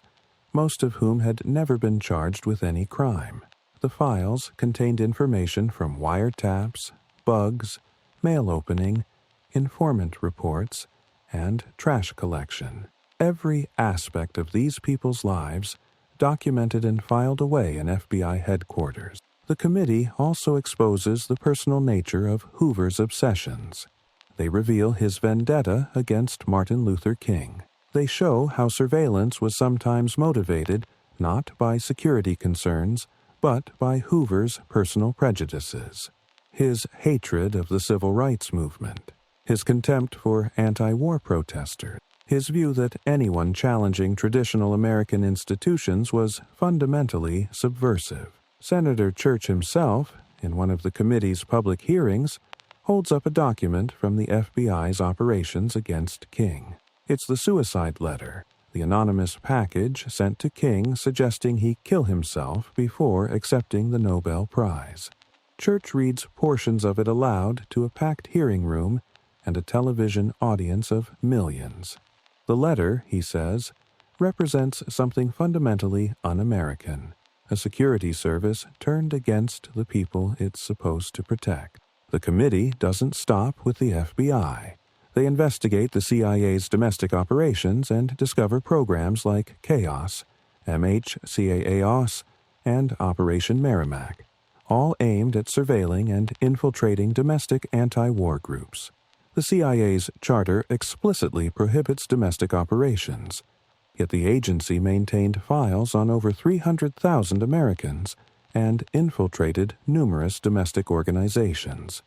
most of whom had never been charged with any crime. The files contained information from wiretaps, bugs, mail opening, informant reports, and trash collection. Every aspect of these people's lives documented and filed away in FBI headquarters. The committee also exposes the personal nature of Hoover's obsessions. They reveal his vendetta against Martin Luther King. They show how surveillance was sometimes motivated not by security concerns, but by Hoover's personal prejudices. His hatred of the civil rights movement, his contempt for anti-war protesters, his view that anyone challenging traditional American institutions was fundamentally subversive. Senator Church himself, in one of the committee's public hearings, holds up a document from the FBI's operations against King. It's the suicide letter, the anonymous package sent to King suggesting he kill himself before accepting the Nobel Prize. Church reads portions of it aloud to a packed hearing room and a television audience of millions. The letter, he says, represents something fundamentally un-American, a security service turned against the people it's supposed to protect. The committee doesn't stop with the FBI. They investigate the CIA's domestic operations and discover programs like CHAOS, MHCAAOS, and Operation Merrimack, all aimed at surveilling and infiltrating domestic anti-war groups. The CIA's charter explicitly prohibits domestic operations, yet the agency maintained files on over 300,000 Americans and infiltrated numerous domestic organizations.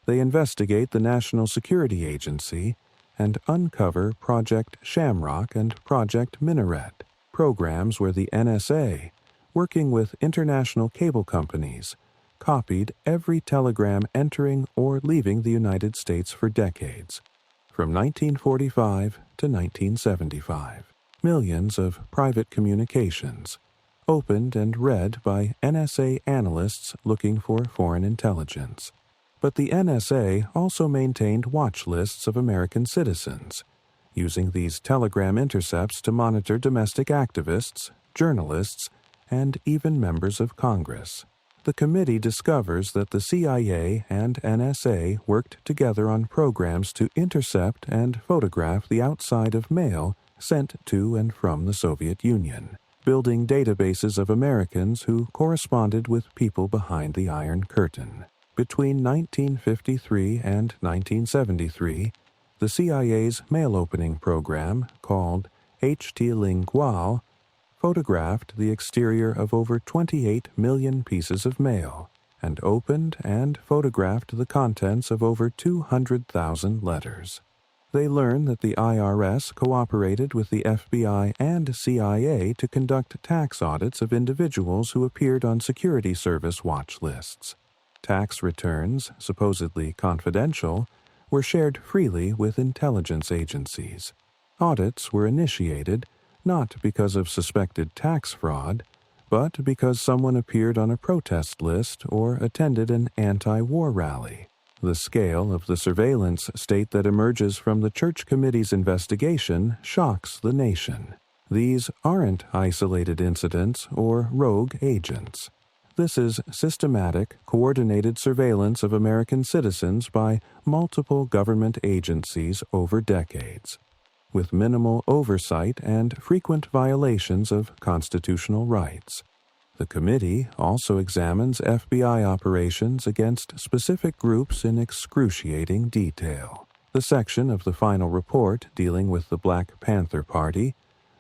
They investigate the National Security Agency and uncover Project Shamrock and Project Minaret, programs where the NSA, working with international cable companies, copied every telegram entering or leaving the United States for decades, from 1945 to 1975. Millions of private communications, opened and read by NSA analysts looking for foreign intelligence. But the NSA also maintained watch lists of American citizens, using these telegram intercepts to monitor domestic activists, journalists, and even members of Congress. The committee discovers that the CIA and NSA worked together on programs to intercept and photograph the outside of mail sent to and from the Soviet Union, building databases of Americans who corresponded with people behind the Iron Curtain. Between 1953 and 1973, the CIA's mail-opening program, called HT Lingual, photographed the exterior of over 28 million pieces of mail, and opened and photographed the contents of over 200,000 letters. They learn that the IRS cooperated with the FBI and CIA to conduct tax audits of individuals who appeared on security service watch lists. Tax returns, supposedly confidential, were shared freely with intelligence agencies. Audits were initiated not because of suspected tax fraud, but because someone appeared on a protest list or attended an anti-war rally. The scale of the surveillance state that emerges from the Church Committee's investigation shocks the nation. These aren't isolated incidents or rogue agents. This is systematic, coordinated surveillance of American citizens by multiple government agencies over decades, with minimal oversight and frequent violations of constitutional rights. The committee also examines FBI operations against specific groups in excruciating detail. The section of the final report dealing with the Black Panther Party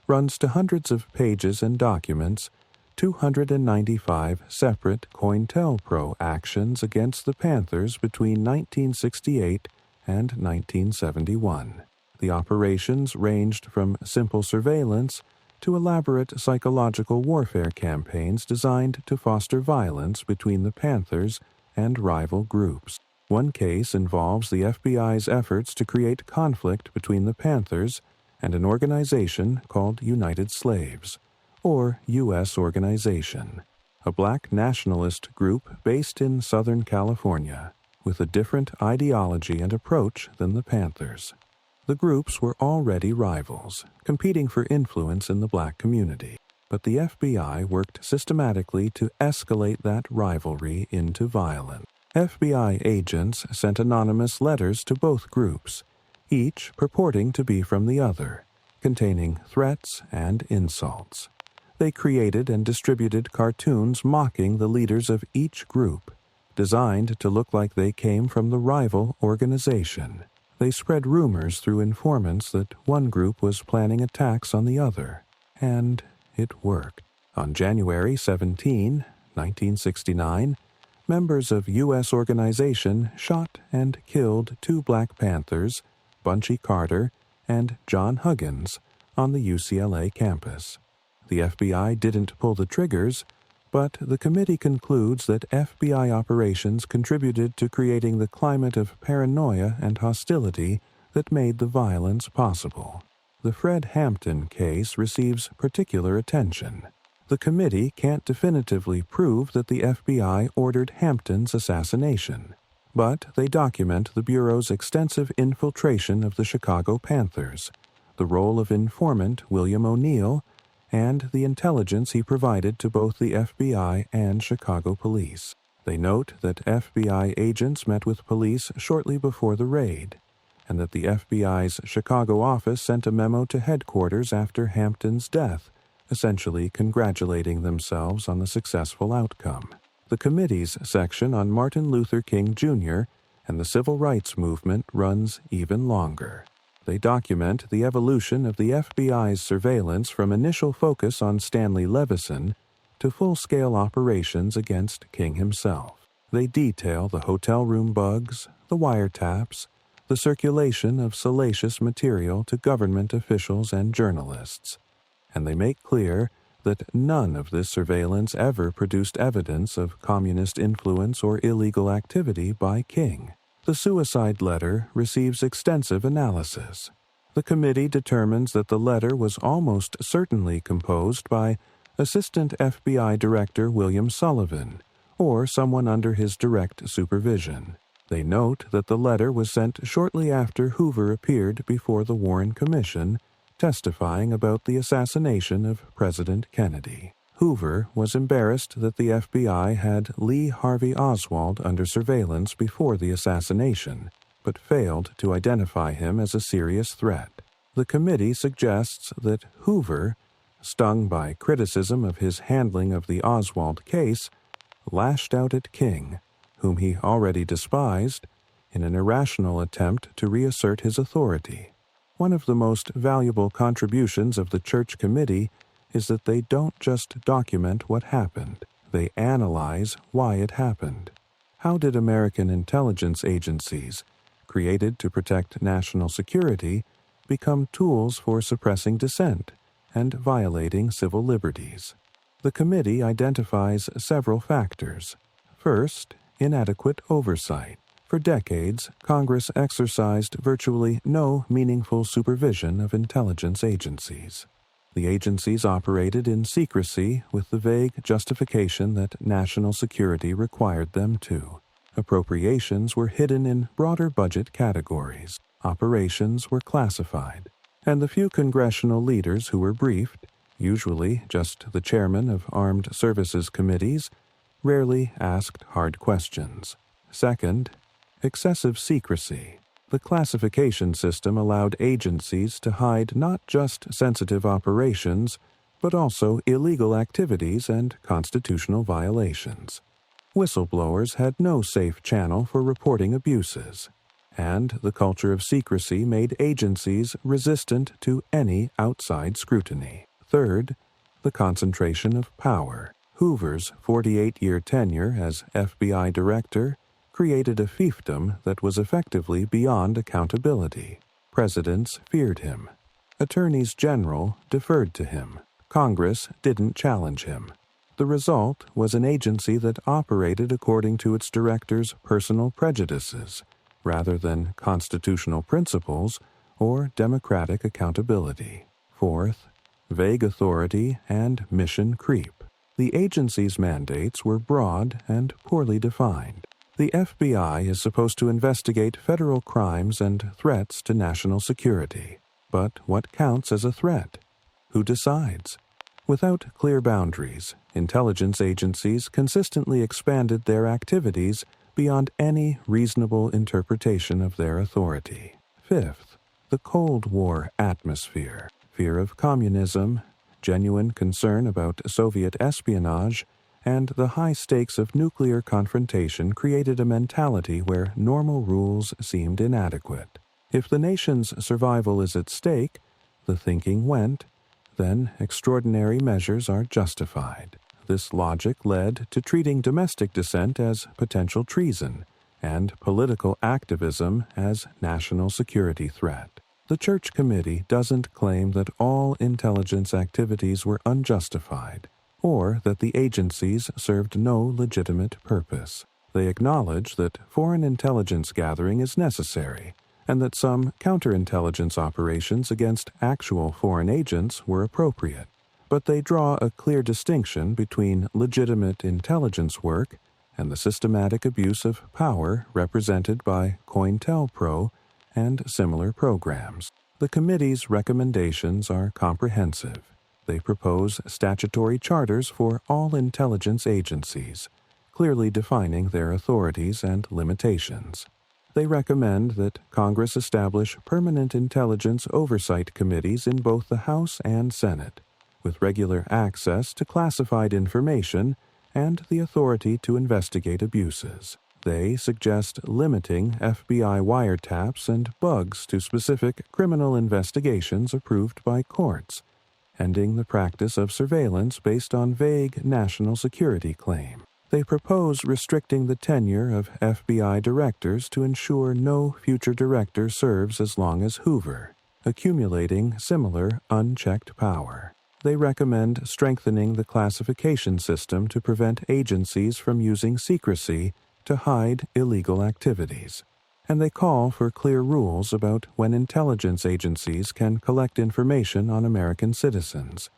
runs to hundreds of pages and documents 295 separate COINTELPRO actions against the Panthers between 1968 and 1971. The operations ranged from simple surveillance to elaborate psychological warfare campaigns designed to foster violence between the Panthers and rival groups. One case involves the FBI's efforts to create conflict between the Panthers and an organization called United Slaves, or U.S. Organization, a black nationalist group based in Southern California, with a different ideology and approach than the Panthers. The groups were already rivals, competing for influence in the black community, but the FBI worked systematically to escalate that rivalry into violence. FBI agents sent anonymous letters to both groups, each purporting to be from the other, containing threats and insults. They created and distributed cartoons mocking the leaders of each group, designed to look like they came from the rival organization. They spread rumors through informants that one group was planning attacks on the other, and it worked. On January 17, 1969, members of U.S. Organization shot and killed 2 Black Panthers, Bunchy Carter and John Huggins, on the UCLA campus. The FBI didn't pull the triggers, but the committee concludes that FBI operations contributed to creating the climate of paranoia and hostility that made the violence possible. The Fred Hampton case receives particular attention. The committee can't definitively prove that the FBI ordered Hampton's assassination, but they document the Bureau's extensive infiltration of the Chicago Panthers, the role of informant William O'Neill, and the intelligence he provided to both the FBI and Chicago police. They note that FBI agents met with police shortly before the raid, and that the FBI's Chicago office sent a memo to headquarters after Hampton's death, essentially congratulating themselves on the successful outcome. The committee's section on Martin Luther King Jr. and the civil rights movement runs even longer. They document the evolution of the FBI's surveillance from initial focus on Stanley Levison to full-scale operations against King himself. They detail the hotel room bugs, the wiretaps, the circulation of salacious material to government officials and journalists, and they make clear that none of this surveillance ever produced evidence of communist influence or illegal activity by King. The suicide letter receives extensive analysis. The committee determines that the letter was almost certainly composed by Assistant FBI Director William Sullivan, or someone under his direct supervision. They note that the letter was sent shortly after Hoover appeared before the Warren Commission, testifying about the assassination of President Kennedy. Hoover was embarrassed that the FBI had Lee Harvey Oswald under surveillance before the assassination, but failed to identify him as a serious threat. The committee suggests that Hoover, stung by criticism of his handling of the Oswald case, lashed out at King, whom he already despised, in an irrational attempt to reassert his authority. One of the most valuable contributions of the Church Committee is that they don't just document what happened, they analyze why it happened. How did American intelligence agencies, created to protect national security, become tools for suppressing dissent and violating civil liberties? The committee identifies several factors. First, inadequate oversight. For decades, Congress exercised virtually no meaningful supervision of intelligence agencies. The agencies operated in secrecy with the vague justification that national security required them to. Appropriations were hidden in broader budget categories. Operations were classified. And the few congressional leaders who were briefed, usually just the chairman of armed services committees, rarely asked hard questions. Second, excessive secrecy. The classification system allowed agencies to hide not just sensitive operations, but also illegal activities and constitutional violations. Whistleblowers had no safe channel for reporting abuses, and the culture of secrecy made agencies resistant to any outside scrutiny. Third, the concentration of power. Hoover's 48-year tenure as FBI director created a fiefdom that was effectively beyond accountability. Presidents feared him. Attorneys general deferred to him. Congress didn't challenge him. The result was an agency that operated according to its directors' personal prejudices, rather than constitutional principles or democratic accountability. Fourth, vague authority and mission creep. The agency's mandates were broad and poorly defined. The FBI is supposed to investigate federal crimes and threats to national security. But what counts as a threat? Who decides? Without clear boundaries, intelligence agencies consistently expanded their activities beyond any reasonable interpretation of their authority. Fifth, the Cold War atmosphere. Fear of communism, genuine concern about Soviet espionage, and the high stakes of nuclear confrontation created a mentality where normal rules seemed inadequate. If the nation's survival is at stake, the thinking went, then extraordinary measures are justified. This logic led to treating domestic dissent as potential treason and political activism as national security threat. The Church Committee doesn't claim that all intelligence activities were unjustified or that the agencies served no legitimate purpose. They acknowledge that foreign intelligence gathering is necessary and that some counterintelligence operations against actual foreign agents were appropriate. But they draw a clear distinction between legitimate intelligence work and the systematic abuse of power represented by COINTELPRO and similar programs. The committee's recommendations are comprehensive. They propose statutory charters for all intelligence agencies, clearly defining their authorities and limitations. They recommend that Congress establish permanent intelligence oversight committees in both the House and Senate, with regular access to classified information and the authority to investigate abuses. They suggest limiting FBI wiretaps and bugs to specific criminal investigations approved by courts, ending the practice of surveillance based on vague national security claim. They propose restricting the tenure of FBI directors to ensure no future director serves as long as Hoover, accumulating similar unchecked power. They recommend strengthening the classification system to prevent agencies from using secrecy to hide illegal activities. And they call for clear rules about when intelligence agencies can collect information on American citizens,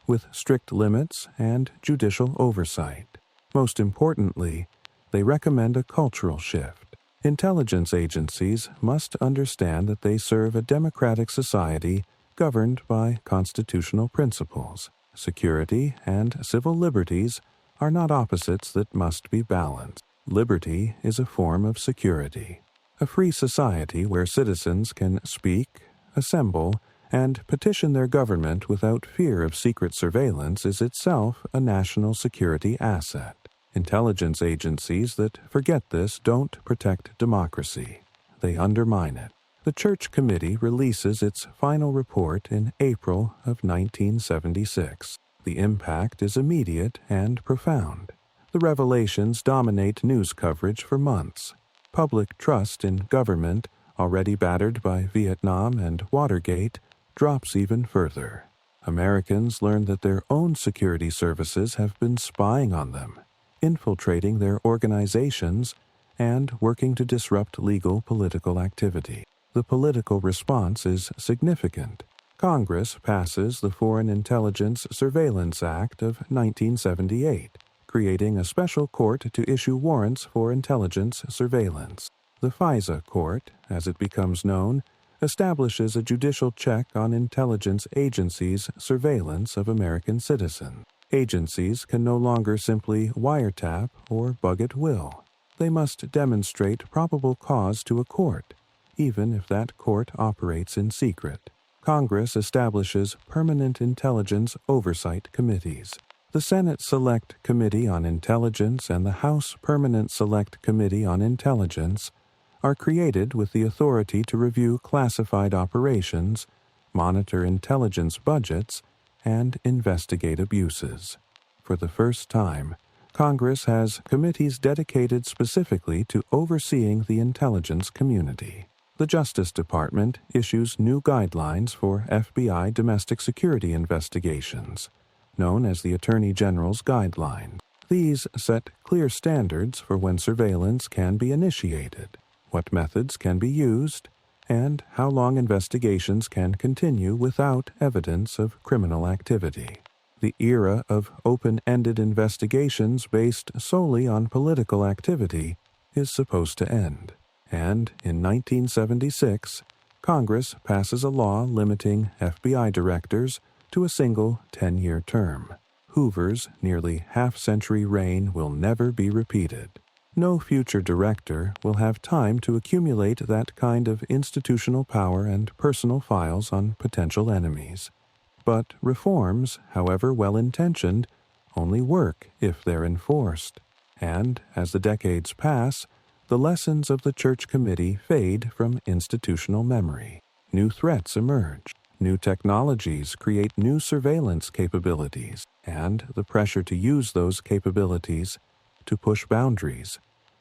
with strict limits and judicial oversight. Most importantly, they recommend a cultural shift. Intelligence agencies must understand that they serve a democratic society governed by constitutional principles. Security and civil liberties are not opposites that must be balanced. Liberty is a form of security. A free society where citizens can speak, assemble, and petition their government without fear of secret surveillance is itself a national security asset. Intelligence agencies that forget this don't protect democracy. They undermine it. The Church Committee releases its final report in April of 1976. The impact is immediate and profound. The revelations dominate news coverage for months. Public trust in government, already battered by Vietnam and Watergate, drops even further. Americans learn that their own security services have been spying on them, infiltrating their organizations, and working to disrupt legal political activity. The political response is significant. Congress passes the Foreign Intelligence Surveillance Act of 1978, creating a special court to issue warrants for intelligence surveillance. The FISA Court, as it becomes known, establishes a judicial check on intelligence agencies' surveillance of American citizens. Agencies can no longer simply wiretap or bug at will. They must demonstrate probable cause to a court, even if that court operates in secret. Congress establishes permanent intelligence oversight committees. The Senate Select Committee on Intelligence and the House Permanent Select Committee on Intelligence are created with the authority to review classified operations, monitor intelligence budgets, and investigate abuses. For the first time, Congress has committees dedicated specifically to overseeing the intelligence community. The Justice Department issues new guidelines for FBI domestic security investigations, known as the Attorney General's Guidelines. These set clear standards for when surveillance can be initiated, what methods can be used, and how long investigations can continue without evidence of criminal activity. The era of open-ended investigations based solely on political activity is supposed to end. And in 1976, Congress passes a law limiting FBI directors to a single 10-year term. Hoover's nearly half-century reign will never be repeated. No future director will have time to accumulate that kind of institutional power and personal files on potential enemies. But reforms, however well-intentioned, only work if they're enforced. And as the decades pass, the lessons of the Church Committee fade from institutional memory. New threats emerge. New technologies create new surveillance capabilities, and the pressure to use those capabilities, to push boundaries,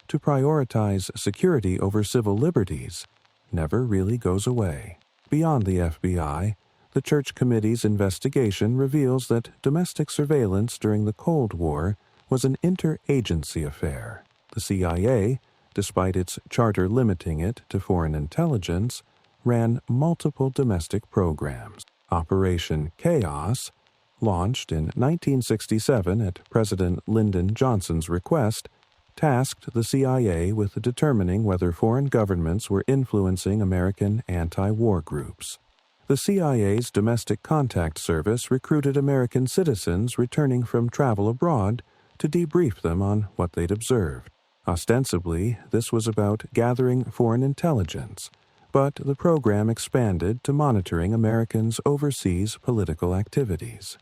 to prioritize security over civil liberties, never really goes away. Beyond the FBI, the Church Committee's investigation reveals that domestic surveillance during the Cold War was an interagency affair. The CIA, despite its charter limiting it to foreign intelligence, ran multiple domestic programs. Operation Chaos, launched in 1967 at President Lyndon Johnson's request, tasked the CIA with determining whether foreign governments were influencing American anti-war groups. The CIA's Domestic Contact Service recruited American citizens returning from travel abroad to debrief them on what they'd observed. Ostensibly, this was about gathering foreign intelligence, but the program expanded to monitoring Americans' overseas political activities.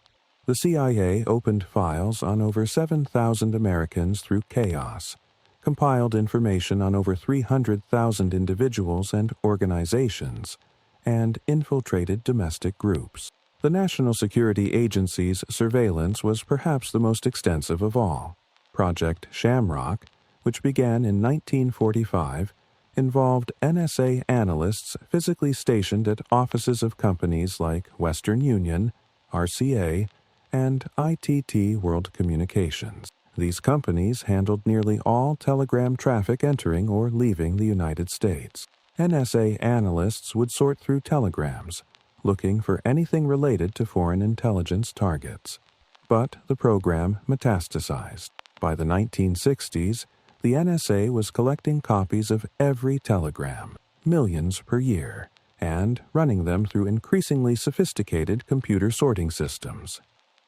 The CIA opened files on over 7,000 Americans through Chaos, compiled information on over 300,000 individuals and organizations, and infiltrated domestic groups. The National Security Agency's surveillance was perhaps the most extensive of all. Project Shamrock, which began in 1945, involved NSA analysts physically stationed at offices of companies like Western Union, RCA, and ITT World Communications. These companies handled nearly all telegram traffic entering or leaving the United States. NSA analysts would sort through telegrams, looking for anything related to foreign intelligence targets. But the program metastasized. By the 1960s, the NSA was collecting copies of every telegram, millions per year, and running them through increasingly sophisticated computer sorting systems.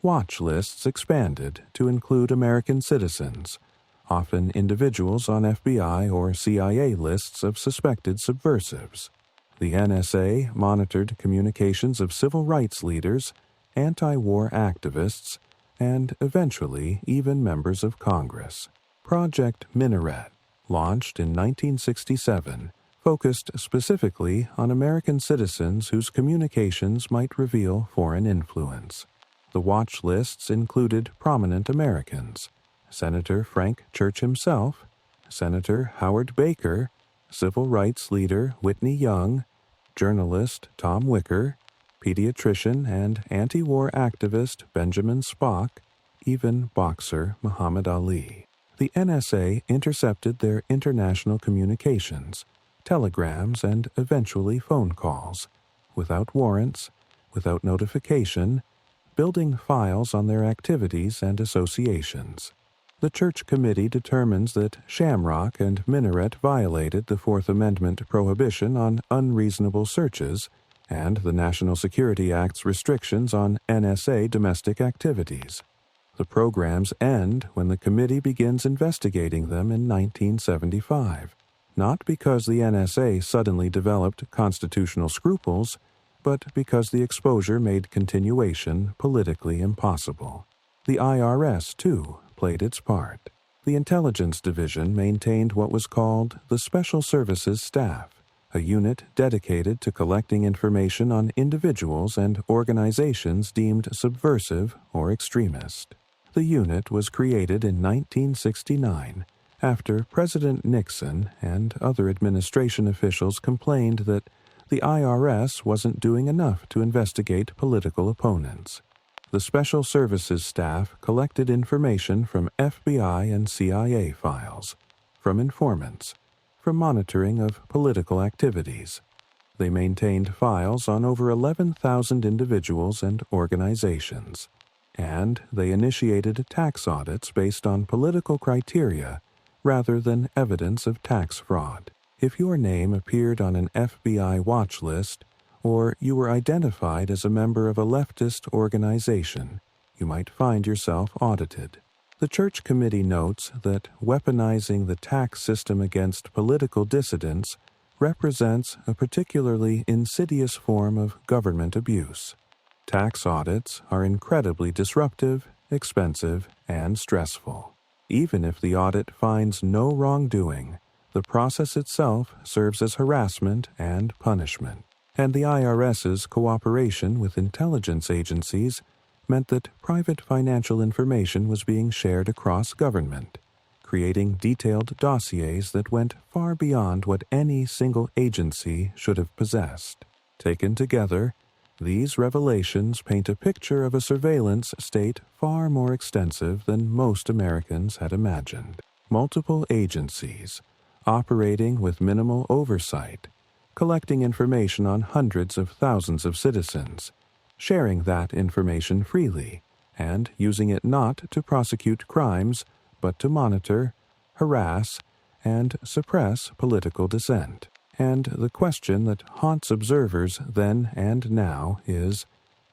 Watch lists expanded to include American citizens, often individuals on FBI or CIA lists of suspected subversives. The NSA monitored communications of civil rights leaders, anti-war activists, and eventually even members of Congress. Project Minaret, launched in 1967, focused specifically on American citizens whose communications might reveal foreign influence. The watch lists included prominent Americans: Senator Frank Church himself, Senator Howard Baker, civil rights leader Whitney Young, journalist Tom Wicker, pediatrician and anti-war activist Benjamin Spock, even boxer Muhammad Ali. The NSA intercepted their international communications, telegrams, and eventually phone calls, without warrants, without notification, building files on their activities and associations. The Church Committee determines that Shamrock and Minaret violated the Fourth Amendment prohibition on unreasonable searches and the National Security Act's restrictions on NSA domestic activities. The programs end when the committee begins investigating them in 1975, not because the NSA suddenly developed constitutional scruples, but because the exposure made continuation politically impossible. The IRS, too, played its part. The Intelligence Division maintained what was called the Special Services Staff, a unit dedicated to collecting information on individuals and organizations deemed subversive or extremist. The unit was created in 1969 after President Nixon and other administration officials complained that the IRS wasn't doing enough to investigate political opponents. The Special Services Staff collected information from FBI and CIA files, from informants, from monitoring of political activities. They maintained files on over 11,000 individuals and organizations, and they initiated tax audits based on political criteria rather than evidence of tax fraud. If your name appeared on an FBI watch list, or you were identified as a member of a leftist organization, you might find yourself audited. The Church Committee notes that weaponizing the tax system against political dissidents represents a particularly insidious form of government abuse. Tax audits are incredibly disruptive, expensive, and stressful. Even if the audit finds no wrongdoing, the process itself serves as harassment and punishment. And the IRS's cooperation with intelligence agencies meant that private financial information was being shared across government, creating detailed dossiers that went far beyond what any single agency should have possessed. Taken together, these revelations paint a picture of a surveillance state far more extensive than most Americans had imagined. Multiple agencies, operating with minimal oversight, collecting information on hundreds of thousands of citizens, sharing that information freely, and using it not to prosecute crimes, but to monitor, harass, and suppress political dissent. And the question that haunts observers then and now is,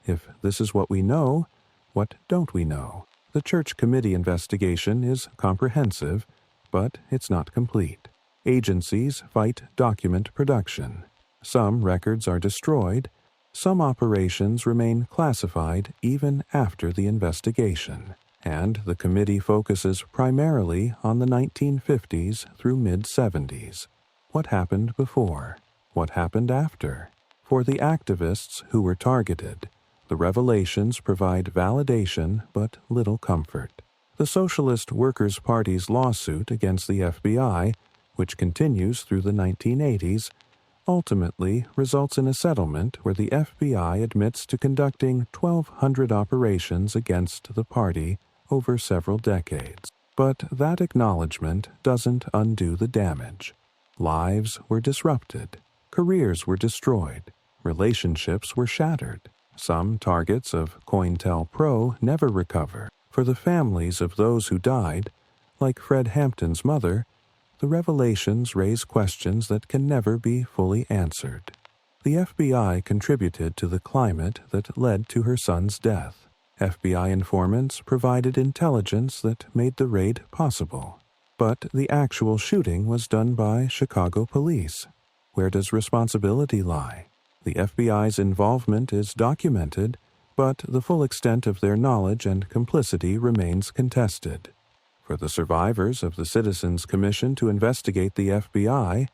if this is what we know, what don't we know? The Church Committee investigation is comprehensive, but it's not complete. Agencies fight document production. Some records are destroyed. Some operations remain classified even after the investigation. And the committee focuses primarily on the 1950s through mid-70s. What happened before? What happened after? For the activists who were targeted, the revelations provide validation but little comfort. The Socialist Workers' Party's lawsuit against the FBI, which continues through the 1980s, ultimately results in a settlement where the FBI admits to conducting 1,200 operations against the party over several decades. But that acknowledgement doesn't undo the damage. Lives were disrupted, careers were destroyed, relationships were shattered. Some targets of COINTELPRO never recover. For the families of those who died, like Fred Hampton's mother, the revelations raise questions that can never be fully answered. The FBI contributed to the climate that led to her son's death. FBI informants provided intelligence that made the raid possible. But the actual shooting was done by Chicago police. Where does responsibility lie? The FBI's involvement is documented, but the full extent of their knowledge and complicity remains contested. For the survivors of the Citizens Commission to investigate the FBI,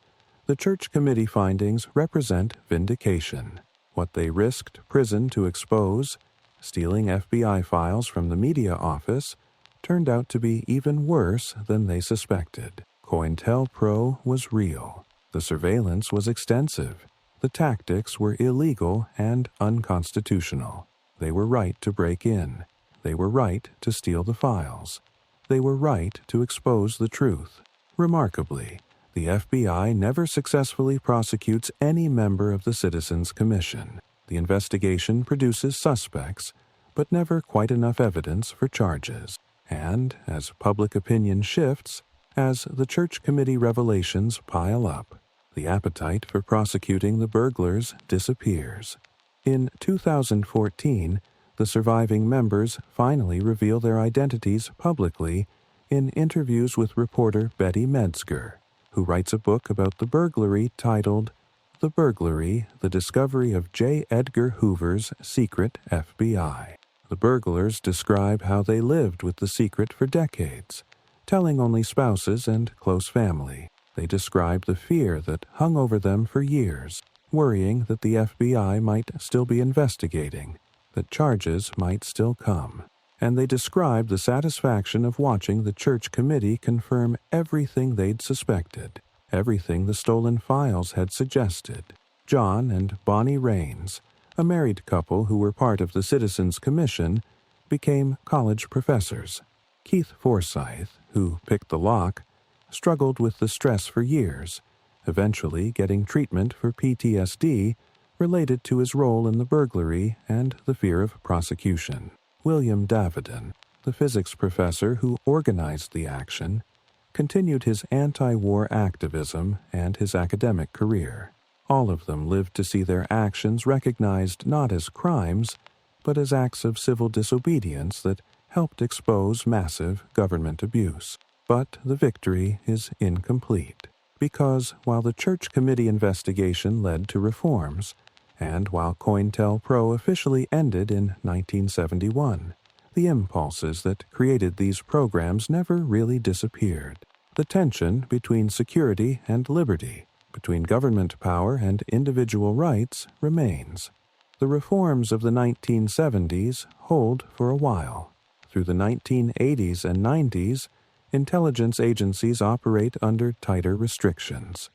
the Church Committee findings represent vindication. What they risked prison to expose, stealing FBI files from the media office, turned out to be even worse than they suspected. COINTELPRO was real. The surveillance was extensive. The tactics were illegal and unconstitutional. They were right to break in. They were right to steal the files. They were right to expose the truth. Remarkably, the FBI never successfully prosecutes any member of the Citizens Commission. The investigation produces suspects, but never quite enough evidence for charges. And, as public opinion shifts, as the Church Committee revelations pile up, the appetite for prosecuting the burglars disappears. In 2014, the surviving members finally reveal their identities publicly in interviews with reporter Betty Metzger, who writes a book about the burglary titled The Burglary, the discovery of J. Edgar Hoover's secret FBI. The burglars describe how they lived with the secret for decades, telling only spouses and close family. They describe the fear that hung over them for years, worrying that the FBI might still be investigating, that charges might still come. And they describe the satisfaction of watching the church committee confirm everything they'd suspected, everything the stolen files had suggested. John and Bonnie Raines, a married couple who were part of the Citizens Commission, became college professors. Keith Forsyth, who picked the lock, struggled with the stress for years, eventually getting treatment for PTSD related to his role in the burglary and the fear of prosecution. William Davidon, the physics professor who organized the action, continued his anti-war activism and his academic career. All of them lived to see their actions recognized not as crimes, but as acts of civil disobedience that helped expose massive government abuse. But the victory is incomplete, because while the Church Committee investigation led to reforms, and while COINTELPRO officially ended in 1971, the impulses that created these programs never really disappeared. The tension between security and liberty, between government power and individual rights, remains. The reforms of the 1970s hold for a while. Through the 1980s and 90s, intelligence agencies operate under tighter restrictions.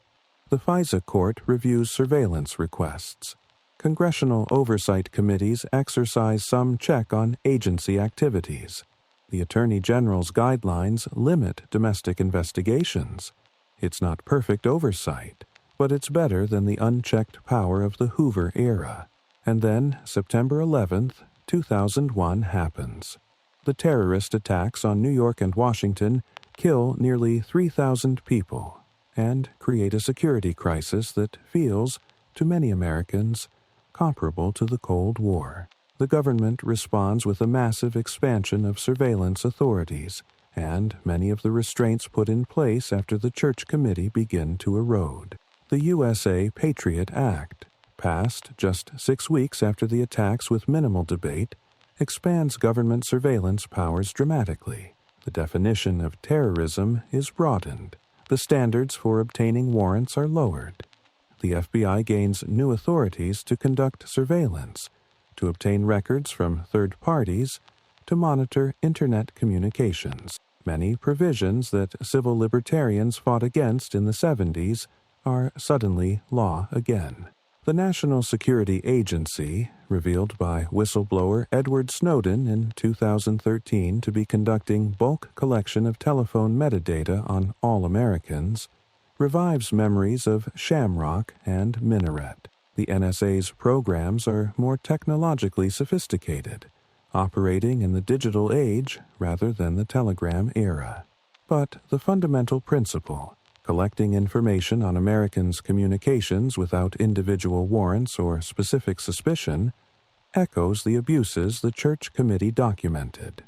The FISA court reviews surveillance requests. Congressional oversight committees exercise some check on agency activities. The Attorney General's guidelines limit domestic investigations. It's not perfect oversight, but it's better than the unchecked power of the Hoover era. And then, September 11th, 2001 happens. The terrorist attacks on New York and Washington kill nearly 3,000 people and create a security crisis that feels, to many Americans, comparable to the Cold War. The government responds with a massive expansion of surveillance authorities, and many of the restraints put in place after the Church Committee begin to erode. The USA Patriot Act, passed just 6 weeks after the attacks with minimal debate, expands government surveillance powers dramatically. The definition of terrorism is broadened. The standards for obtaining warrants are lowered. The FBI gains new authorities to conduct surveillance, to obtain records from third parties, to monitor Internet communications. Many provisions that civil libertarians fought against in the 70s are suddenly law again. The National Security Agency, revealed by whistleblower Edward Snowden in 2013 to be conducting bulk collection of telephone metadata on all Americans, revives memories of Shamrock and Minaret. The NSA's programs are more technologically sophisticated, operating in the digital age rather than the telegram era. But the fundamental principle, collecting information on Americans' communications without individual warrants or specific suspicion, echoes the abuses the Church Committee documented.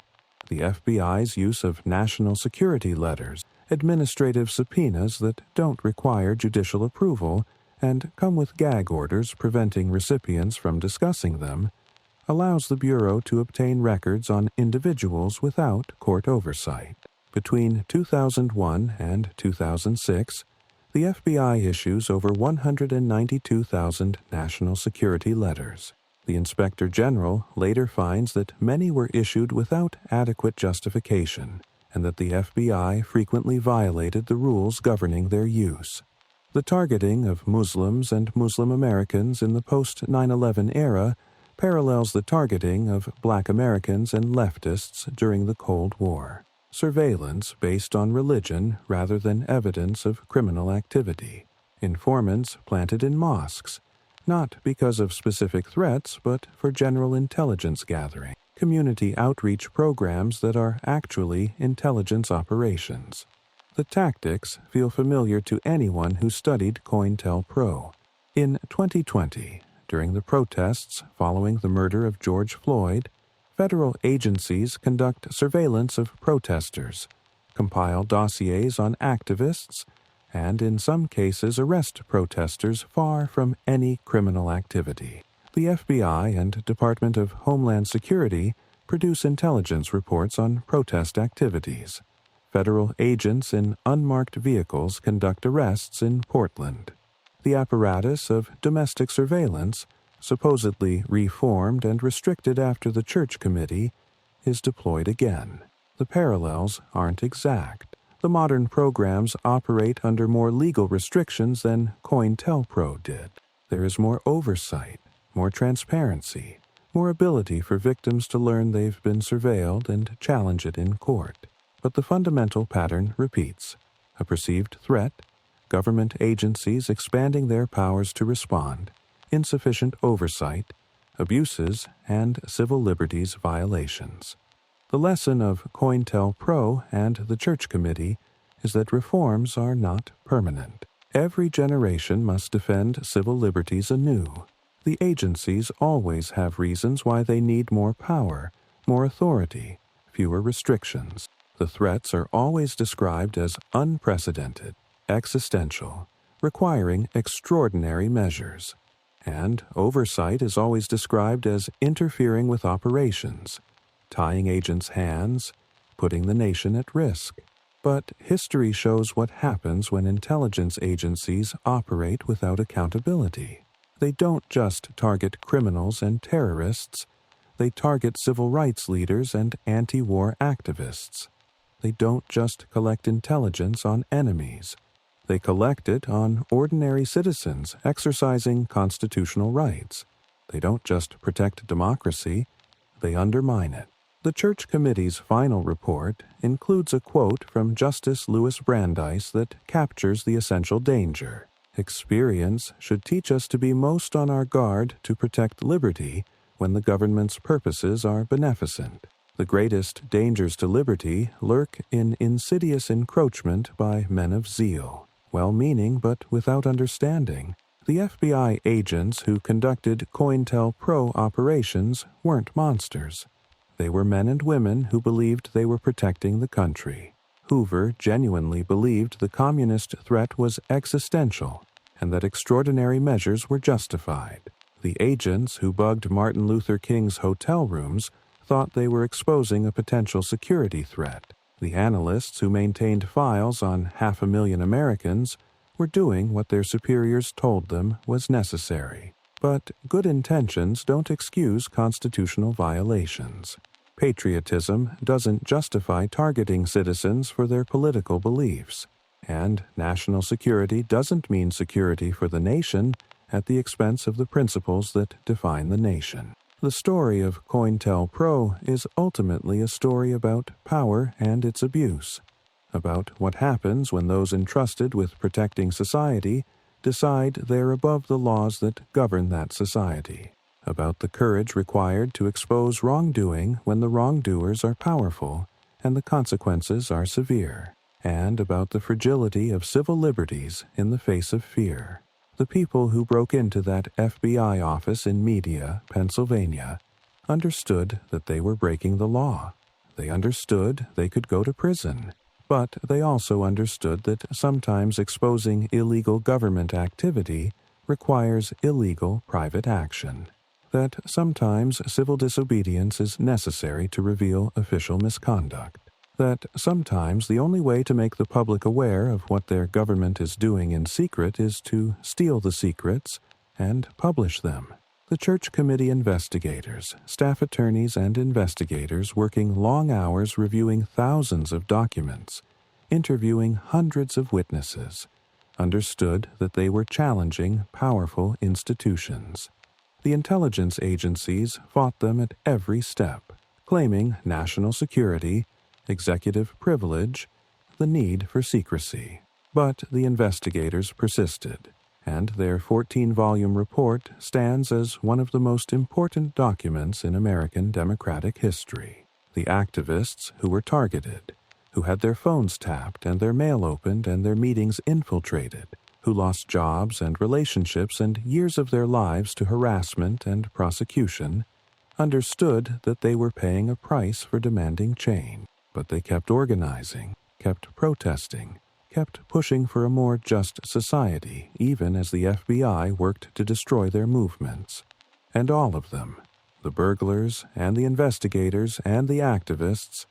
The FBI's use of national security letters, administrative subpoenas that don't require judicial approval and come with gag orders preventing recipients from discussing them, allows the Bureau to obtain records on individuals without court oversight. Between 2001 and 2006, the FBI issues over 192,000 national security letters. The Inspector General later finds that many were issued without adequate justification, and that the FBI frequently violated the rules governing their use. The targeting of Muslims and Muslim Americans in the post-9/11 era parallels the targeting of Black Americans and leftists during the Cold War. Surveillance based on religion rather than evidence of criminal activity. Informants planted in mosques, not because of specific threats but for general intelligence gathering. Community outreach programs that are actually intelligence operations. The tactics feel familiar to anyone who studied COINTELPRO. In 2020, during the protests following the murder of George Floyd, federal agencies conduct surveillance of protesters, compile dossiers on activists, and in some cases arrest protesters far from any criminal activity. The FBI and Department of Homeland Security produce intelligence reports on protest activities. Federal agents in unmarked vehicles conduct arrests in Portland. The apparatus of domestic surveillance, supposedly reformed and restricted after the Church Committee, is deployed again. The parallels aren't exact. The modern programs operate under more legal restrictions than COINTELPRO did. There is more oversight, more transparency, more ability for victims to learn they've been surveilled and challenge it in court. But the fundamental pattern repeats. A perceived threat, government agencies expanding their powers to respond, insufficient oversight, abuses, and civil liberties violations. The lesson of COINTELPRO and the Church Committee is that reforms are not permanent. Every generation must defend civil liberties anew. The agencies always have reasons why they need more power, more authority, fewer restrictions. The threats are always described as unprecedented, existential, requiring extraordinary measures. And oversight is always described as interfering with operations, tying agents' hands, putting the nation at risk. But history shows what happens when intelligence agencies operate without accountability. They don't just target criminals and terrorists, they target civil rights leaders and anti-war activists. They don't just collect intelligence on enemies. They collect it on ordinary citizens exercising constitutional rights. They don't just protect democracy, they undermine it. The Church Committee's final report includes a quote from Justice Louis Brandeis that captures the essential danger. Experience should teach us to be most on our guard to protect liberty when the government's purposes are beneficent. The greatest dangers to liberty lurk in insidious encroachment by men of zeal, well-meaning but without understanding. The FBI agents who conducted COINTELPRO operations weren't monsters. They were men and women who believed they were protecting the country. Hoover genuinely believed the communist threat was existential and that extraordinary measures were justified. The agents who bugged Martin Luther King's hotel rooms thought they were exposing a potential security threat. The analysts who maintained files on 500,000 Americans were doing what their superiors told them was necessary. But good intentions don't excuse constitutional violations. Patriotism doesn't justify targeting citizens for their political beliefs. And national security doesn't mean security for the nation at the expense of the principles that define the nation. The story of COINTELPRO is ultimately a story about power and its abuse, about what happens when those entrusted with protecting society decide they're above the laws that govern that society, about the courage required to expose wrongdoing when the wrongdoers are powerful and the consequences are severe, and about the fragility of civil liberties in the face of fear. The people who broke into that FBI office in Media, Pennsylvania, understood that they were breaking the law. They understood they could go to prison. But they also understood that sometimes exposing illegal government activity requires illegal private action. That sometimes civil disobedience is necessary to reveal official misconduct. That sometimes the only way to make the public aware of what their government is doing in secret is to steal the secrets and publish them. The Church Committee investigators, staff attorneys, and investigators working long hours reviewing thousands of documents, interviewing hundreds of witnesses, understood that they were challenging powerful institutions. The intelligence agencies fought them at every step, claiming national security, executive privilege, the need for secrecy. But the investigators persisted, and their 14-volume report stands as one of the most important documents in American democratic history. The activists who were targeted, who had their phones tapped and their mail opened and their meetings infiltrated, who lost jobs and relationships and years of their lives to harassment and prosecution, understood that they were paying a price for demanding change. But they kept organizing, kept protesting, kept pushing for a more just society even as the FBI worked to destroy their movements. And all of them, the burglars and the investigators and the activists,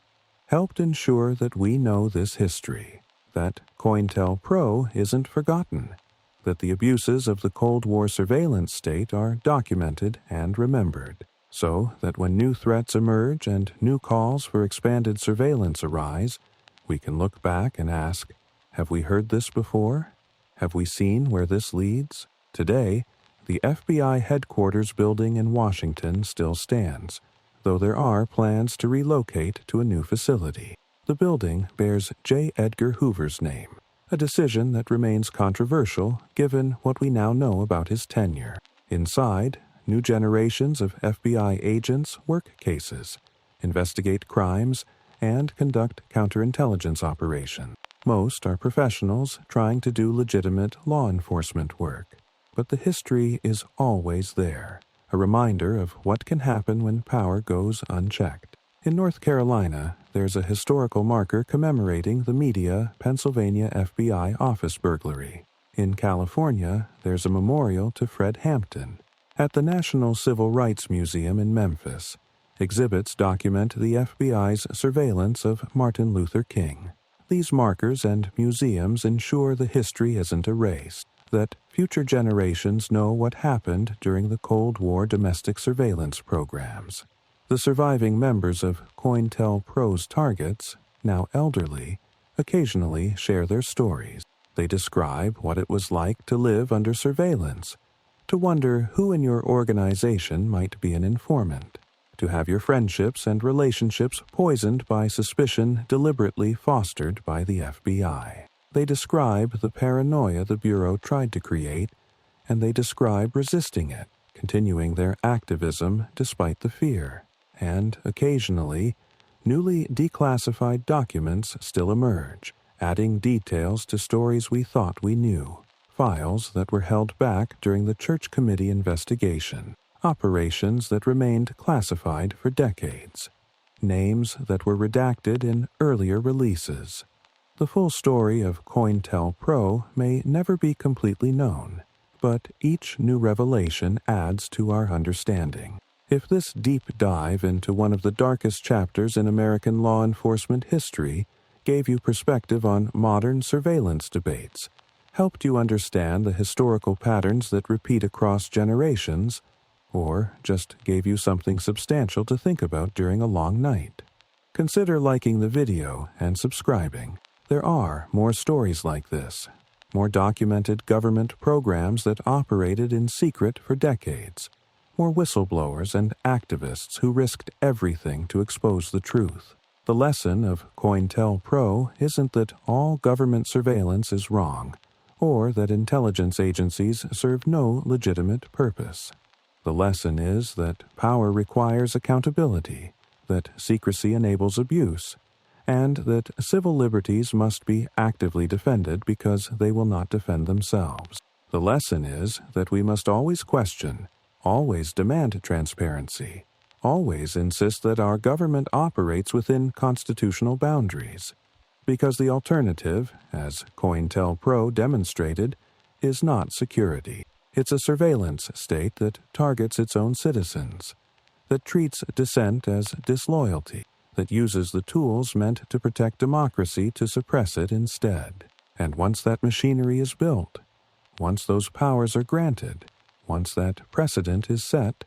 helped ensure that we know this history, that COINTELPRO isn't forgotten, that the abuses of the Cold War surveillance state are documented and remembered, so that when new threats emerge and new calls for expanded surveillance arise, we can look back and ask, have we heard this before? Have we seen where this leads? Today, the FBI headquarters building in Washington still stands, though there are plans to relocate to a new facility. The building bears J. Edgar Hoover's name, a decision that remains controversial given what we now know about his tenure. Inside, new generations of FBI agents work cases, investigate crimes, and conduct counterintelligence operations. Most are professionals trying to do legitimate law enforcement work. But the history is always there, a reminder of what can happen when power goes unchecked. In North Carolina, there's a historical marker commemorating the Media, Pennsylvania FBI office burglary. In California, there's a memorial to Fred Hampton. At the National Civil Rights Museum in Memphis, exhibits document the FBI's surveillance of Martin Luther King. These markers and museums ensure the history isn't erased, that future generations know what happened during the Cold War domestic surveillance programs. The surviving members of COINTELPRO's targets, now elderly, occasionally share their stories. They describe what it was like to live under surveillance, to wonder who in your organization might be an informant, to have your friendships and relationships poisoned by suspicion deliberately fostered by the FBI. They describe the paranoia the Bureau tried to create, and they describe resisting it, continuing their activism despite the fear. And, occasionally, newly declassified documents still emerge, adding details to stories we thought we knew, files that were held back during the Church Committee investigation, operations that remained classified for decades, names that were redacted in earlier releases. The full story of COINTELPRO may never be completely known, but each new revelation adds to our understanding. If this deep dive into one of the darkest chapters in American law enforcement history gave you perspective on modern surveillance debates, helped you understand the historical patterns that repeat across generations, or just gave you something substantial to think about during a long night, consider liking the video and subscribing. There are more stories like this, more documented government programs that operated in secret for decades, more whistleblowers and activists who risked everything to expose the truth. The lesson of COINTELPRO isn't that all government surveillance is wrong, or that intelligence agencies serve no legitimate purpose. The lesson is that power requires accountability, that secrecy enables abuse, and that civil liberties must be actively defended because they will not defend themselves. The lesson is that we must always question, always demand transparency, always insist that our government operates within constitutional boundaries, because the alternative, as COINTELPRO demonstrated, is not security. It's a surveillance state that targets its own citizens, that treats dissent as disloyalty, that uses the tools meant to protect democracy to suppress it instead. And once that machinery is built, once those powers are granted, once that precedent is set,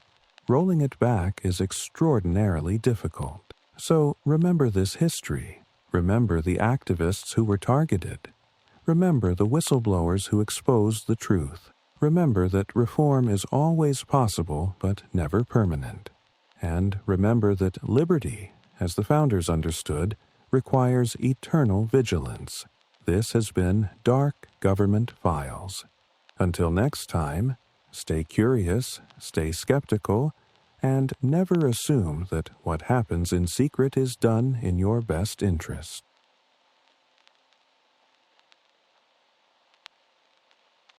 rolling it back is extraordinarily difficult. So remember this history. Remember the activists who were targeted. Remember the whistleblowers who exposed the truth. Remember that reform is always possible but never permanent. And remember that liberty, as the founders understood, requires eternal vigilance. This has been Dark Government Files. Until next time, stay curious, stay skeptical, and never assume that what happens in secret is done in your best interest.